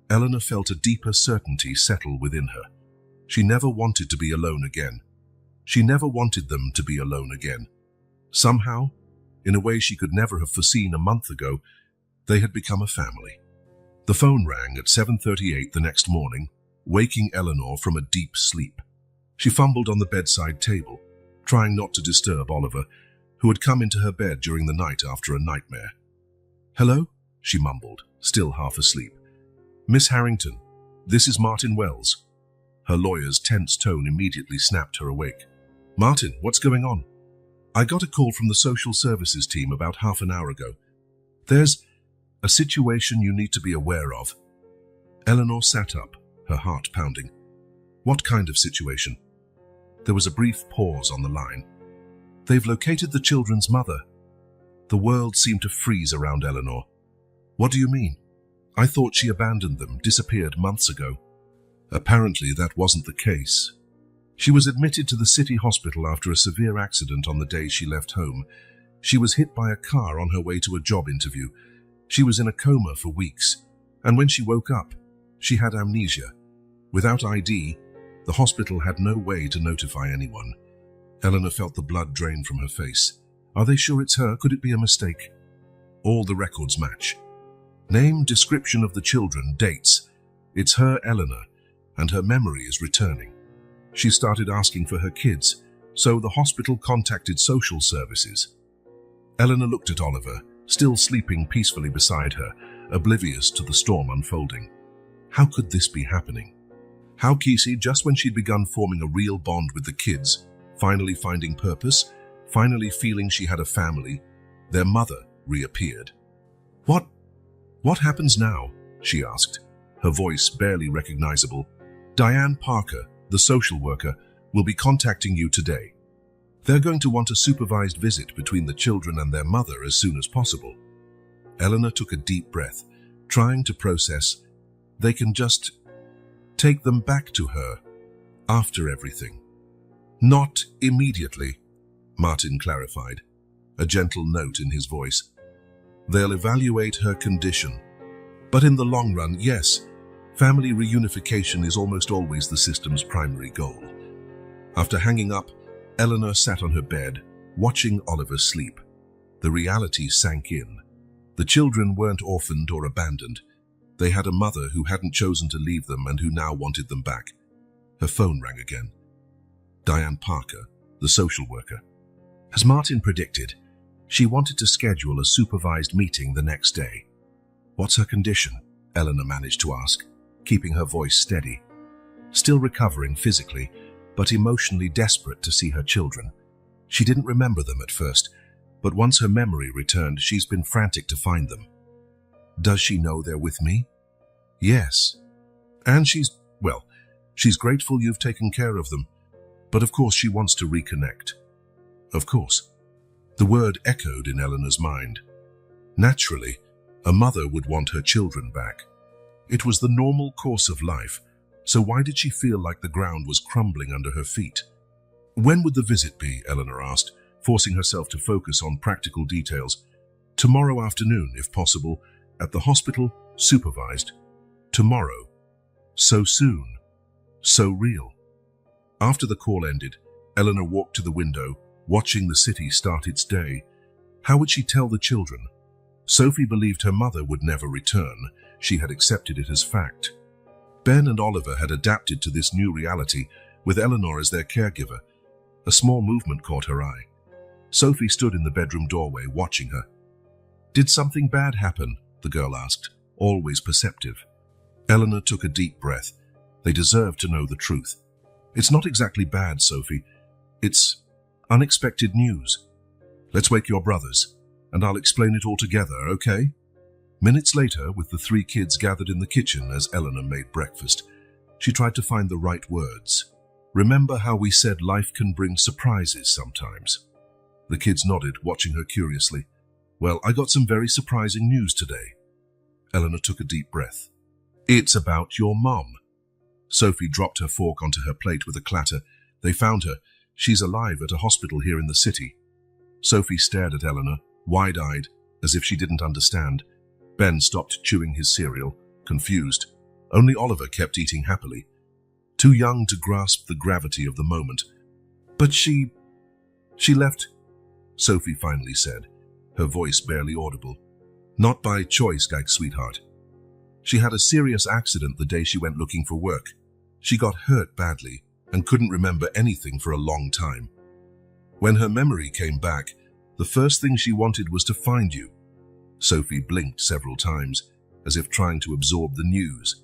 Eleanor felt a deeper certainty settle within her. She never wanted to be alone again. She never wanted them to be alone again. Somehow, in a way she could never have foreseen a month ago, they had become a family. The phone rang at 7:38 the next morning, waking Eleanor from a deep sleep. She fumbled on the bedside table, trying not to disturb Oliver, who had come into her bed during the night after a nightmare. "Hello?" she mumbled, still half asleep. "Miss Harrington, this is Martin Wells." Her lawyer's tense tone immediately snapped her awake. "Martin, what's going on?" "I got a call from the social services team about half an hour ago. There's a situation you need to be aware of." Eleanor sat up, her heart pounding. "What kind of situation?" There was a brief pause on the line. "They've located the children's mother." The world seemed to freeze around Eleanor. "What do you mean? I thought she abandoned them, disappeared months ago." Apparently that wasn't the case. She was admitted to the city hospital after a severe accident on the day she left home. She was hit by a car on her way to a job interview. She was in a coma for weeks, and when she woke up, she had amnesia. Without ID, the hospital had no way to notify anyone. Eleanor felt the blood drain from her face. Are they sure it's her? Could it be a mistake? All the records match. Name, description of the children, dates. It's her, Eleanor, and her memory is returning. She started asking for her kids, so the hospital contacted social services. Eleanor looked at Oliver, still sleeping peacefully beside her, oblivious to the storm unfolding. How could this be happening? How Kesey, just when she'd begun forming a real bond with the kids, finally finding purpose, finally feeling she had a family, their mother reappeared. What happens now?" she asked, her voice barely recognizable. "Diane Parker, the social worker, will be contacting you today. They're going to want a supervised visit between the children and their mother as soon as possible." Eleanor took a deep breath, trying to process. They can just take them back to her after everything. "Not immediately," Martin clarified, a gentle note in his voice. "They'll evaluate her condition. But in the long run, yes, family reunification is almost always the system's primary goal." After hanging up, Eleanor sat on her bed, watching Oliver sleep. The reality sank in. The children weren't orphaned or abandoned. They had a mother who hadn't chosen to leave them and who now wanted them back. Her phone rang again. Diane Parker, the social worker. As Martin predicted, she wanted to schedule a supervised meeting the next day. "What's her condition?" Eleanor managed to ask, keeping her voice steady. Still recovering physically, but emotionally desperate to see her children. She didn't remember them at first, but once her memory returned, she's been frantic to find them. Does she know they're with me? Yes. And she's grateful you've taken care of them, but of course she wants to reconnect. Of course. The word echoed in Eleanor's mind. Naturally, a mother would want her children back. It was the normal course of life, so why did she feel like the ground was crumbling under her feet? When would the visit be? Eleanor asked, forcing herself to focus on practical details. Tomorrow afternoon, if possible, at the hospital, supervised. Tomorrow. So soon. So real. After the call ended, Eleanor walked to the window, watching the city start its day. How would she tell the children? Sophie believed her mother would never return. She had accepted it as fact. Ben and Oliver had adapted to this new reality, with Eleanor as their caregiver. A small movement caught her eye. Sophie stood in the bedroom doorway, watching her. Did something bad happen? The girl asked, always perceptive. Eleanor took a deep breath. They deserved to know the truth. It's not exactly bad, Sophie. It's unexpected news. Let's wake your brothers, and I'll explain it all together, okay? Minutes later, with the 3 kids gathered in the kitchen as Eleanor made breakfast, she tried to find the right words. Remember how we said life can bring surprises sometimes? The kids nodded, watching her curiously. Well, I got some very surprising news today. Eleanor took a deep breath. It's about your mom. Sophie dropped her fork onto her plate with a clatter. They found her. She's alive at a hospital here in the city. Sophie stared at Eleanor, wide-eyed, as if she didn't understand. Ben stopped chewing his cereal, confused. Only Oliver kept eating happily, too young to grasp the gravity of the moment. But she left, Sophie finally said, her voice barely audible. Not by choice, sweetheart. She had a serious accident the day she went looking for work. She got hurt badly and couldn't remember anything for a long time. When her memory came back, the first thing she wanted was to find you. Sophie blinked several times, as if trying to absorb the news.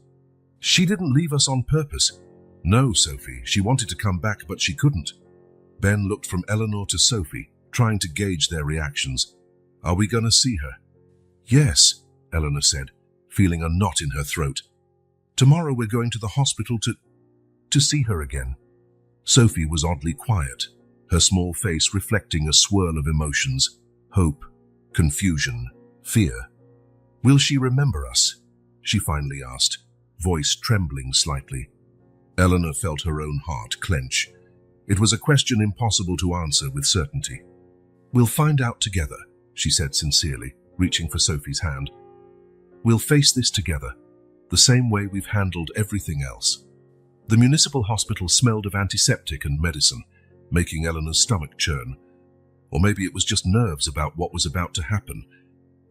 She didn't leave us on purpose. No, Sophie, she wanted to come back, but she couldn't. Ben looked from Eleanor to Sophie, trying to gauge their reactions. Are we going to see her? Yes, Eleanor said, feeling a knot in her throat. Tomorrow we're going to the hospital to see her again. Sophie was oddly quiet, her small face reflecting a swirl of emotions, hope, confusion, fear. Will she remember us? She finally asked, voice trembling slightly. Eleanor felt her own heart clench. It was a question impossible to answer with certainty. We'll find out together, she said sincerely, reaching for Sophie's hand. We'll face this together, the same way we've handled everything else. The municipal hospital smelled of antiseptic and medicine, making Eleanor's stomach churn. Or maybe it was just nerves about what was about to happen.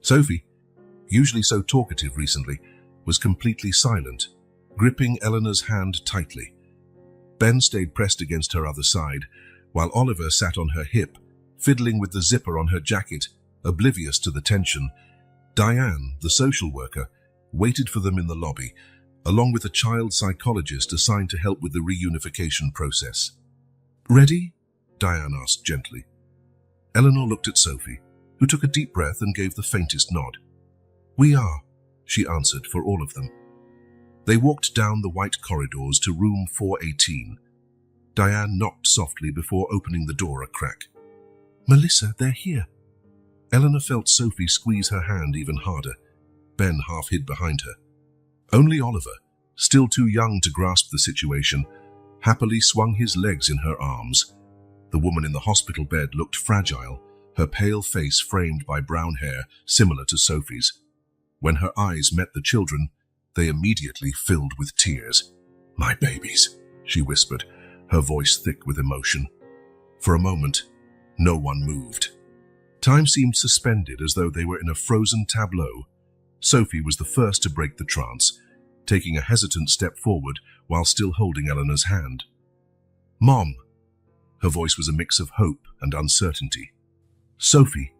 Sophie, usually so talkative recently, was completely silent, gripping Eleanor's hand tightly. Ben stayed pressed against her other side, while Oliver sat on her hip, fiddling with the zipper on her jacket, oblivious to the tension. Diane, the social worker, waited for them in the lobby, along with a child psychologist assigned to help with the reunification process. Ready? Diane asked gently. Eleanor looked at Sophie, who took a deep breath and gave the faintest nod. We are, she answered for all of them. They walked down the white corridors to room 418. Diane knocked softly before opening the door a crack. Melissa, they're here. Eleanor felt Sophie squeeze her hand even harder. Ben half hid behind her. Only Oliver, still too young to grasp the situation, happily swung his legs in her arms. The woman in the hospital bed looked fragile, her pale face framed by brown hair similar to Sophie's. When her eyes met the children, they immediately filled with tears. My babies, she whispered, her voice thick with emotion. For a moment, no one moved. Time seemed suspended as though they were in a frozen tableau. Sophie was the first to break the trance, taking a hesitant step forward while still holding Eleanor's hand. Mom. Her voice was a mix of hope and uncertainty. Sophie,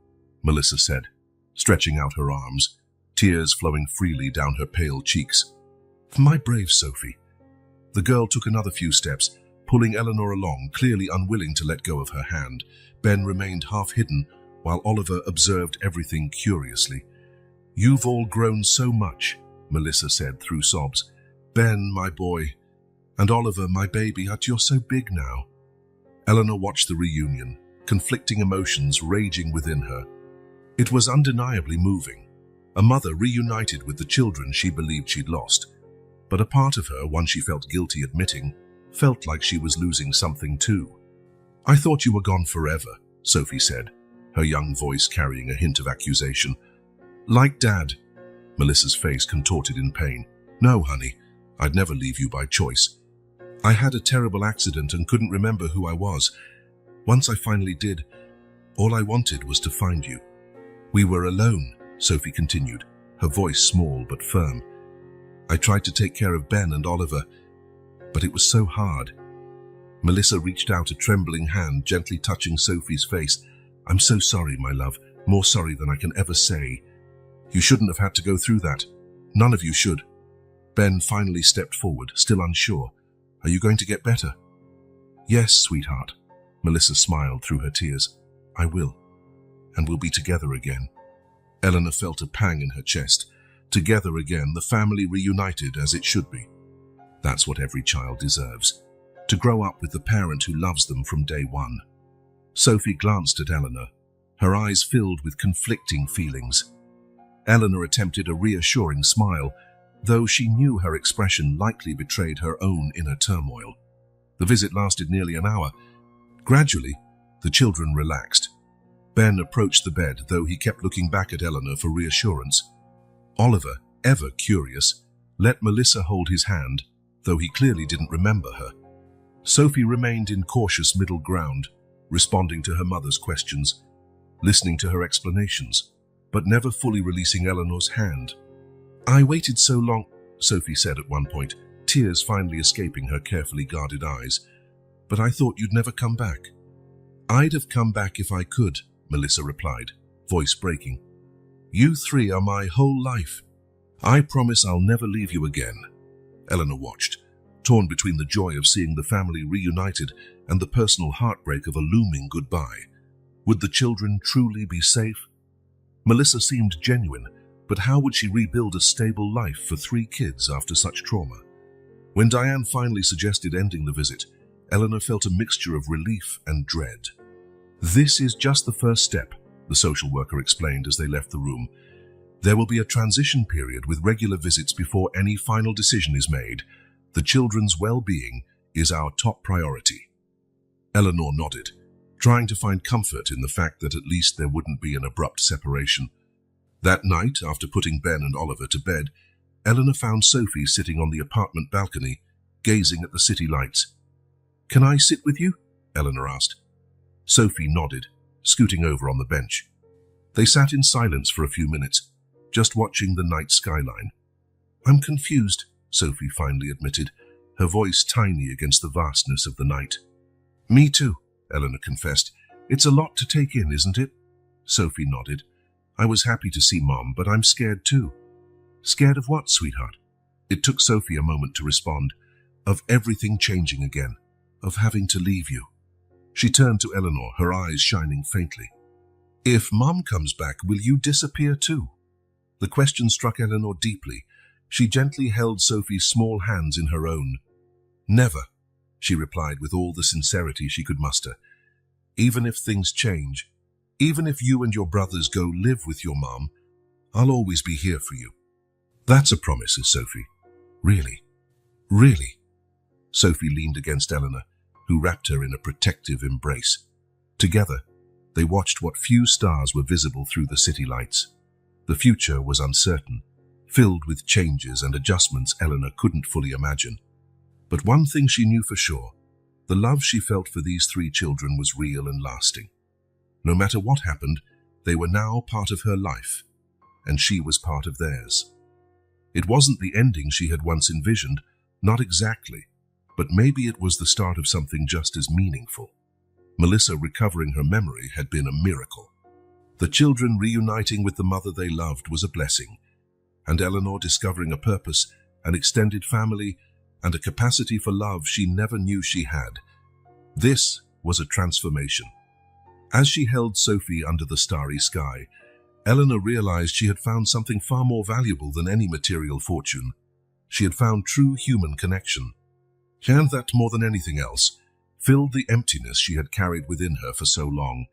Melissa said, stretching out her arms, tears flowing freely down her pale cheeks. My brave Sophie. The girl took another few steps, pulling Eleanor along, clearly unwilling to let go of her hand. Ben remained half hidden, while Oliver observed everything curiously. "You've all grown so much," Melissa said through sobs. "Ben, my boy, and Oliver, my baby, you're so big now." Eleanor watched the reunion, conflicting emotions raging within her. It was undeniably moving. A mother reunited with the children she believed she'd lost. But a part of her, one she felt guilty admitting, felt like she was losing something too. "I thought you were gone forever," Sophie said, her young voice carrying a hint of accusation. "Like Dad." Melissa's face contorted in pain. "No, honey, I'd never leave you by choice. I had a terrible accident and couldn't remember who I was. Once I finally did, all I wanted was to find you." "We were alone," Sophie continued, her voice small but firm. "I tried to take care of Ben and Oliver, but it was so hard." Melissa reached out a trembling hand, gently touching Sophie's face. "I'm so sorry, my love, more sorry than I can ever say. You shouldn't have had to go through that. None of you should." Ben finally stepped forward, still unsure. "Are you going to get better?" "Yes, sweetheart." Melissa smiled through her tears. "I will, and we'll be together again." Eleanor felt a pang in her chest. Together again, the family reunited as it should be. That's what every child deserves, to grow up with the parent who loves them from day one. Sophie glanced at Eleanor, her eyes filled with conflicting feelings. Eleanor attempted a reassuring smile, though she knew her expression likely betrayed her own inner turmoil. The visit lasted nearly an hour. Gradually, the children relaxed. Ben approached the bed, though he kept looking back at Eleanor for reassurance. Oliver, ever curious, let Melissa hold his hand, though he clearly didn't remember her. Sophie remained in cautious middle ground, responding to her mother's questions, listening to her explanations, but never fully releasing Eleanor's hand. "I waited so long," Sophie said at one point, tears finally escaping her carefully guarded eyes. "But I thought you'd never come back." "I'd have come back if I could," Melissa replied, voice breaking. "You three are my whole life. I promise I'll never leave you again." Eleanor watched, torn between the joy of seeing the family reunited and the personal heartbreak of a looming goodbye. Would the children truly be safe? Melissa seemed genuine, but how would she rebuild a stable life for 3 kids after such trauma? When Diane finally suggested ending the visit, Eleanor felt a mixture of relief and dread. "This is just the first step," the social worker explained as they left the room. "There will be a transition period with regular visits before any final decision is made. The children's well-being is our top priority." Eleanor nodded, trying to find comfort in the fact that at least there wouldn't be an abrupt separation. That night, after putting Ben and Oliver to bed, Eleanor found Sophie sitting on the apartment balcony, gazing at the city lights. "Can I sit with you?" Eleanor asked. Sophie nodded, scooting over on the bench. They sat in silence for a few minutes, just watching the night skyline. "I'm confused," Sophie finally admitted, her voice tiny against the vastness of the night. "Me too," Eleanor confessed. "It's a lot to take in, isn't it?" Sophie nodded. "I was happy to see Mom, but I'm scared too." "Scared of what, sweetheart?" It took Sophie a moment to respond. "Of everything changing again. Of having to leave you." She turned to Eleanor, her eyes shining faintly. "If Mom comes back, will you disappear too?" The question struck Eleanor deeply. She gently held Sophie's small hands in her own. "Never," she replied with all the sincerity she could muster. "Even if things change, even if you and your brothers go live with your mom, I'll always be here for you." "That's a promise," said Sophie. "Really? Really?" Sophie leaned against Eleanor, who wrapped her in a protective embrace. Together, they watched what few stars were visible through the city lights. The future was uncertain, filled with changes and adjustments Eleanor couldn't fully imagine. But one thing she knew for sure, the love she felt for these 3 children was real and lasting. No matter what happened, they were now part of her life, and she was part of theirs. It wasn't the ending she had once envisioned, not exactly, but maybe it was the start of something just as meaningful. Melissa recovering her memory had been a miracle. The children reuniting with the mother they loved was a blessing, and Eleanor discovering a purpose, an extended family, and a capacity for love she never knew she had. This was a transformation. As she held Sophie under the starry sky, Eleanor realized she had found something far more valuable than any material fortune. She had found true human connection. And that, more than anything else, filled the emptiness she had carried within her for so long.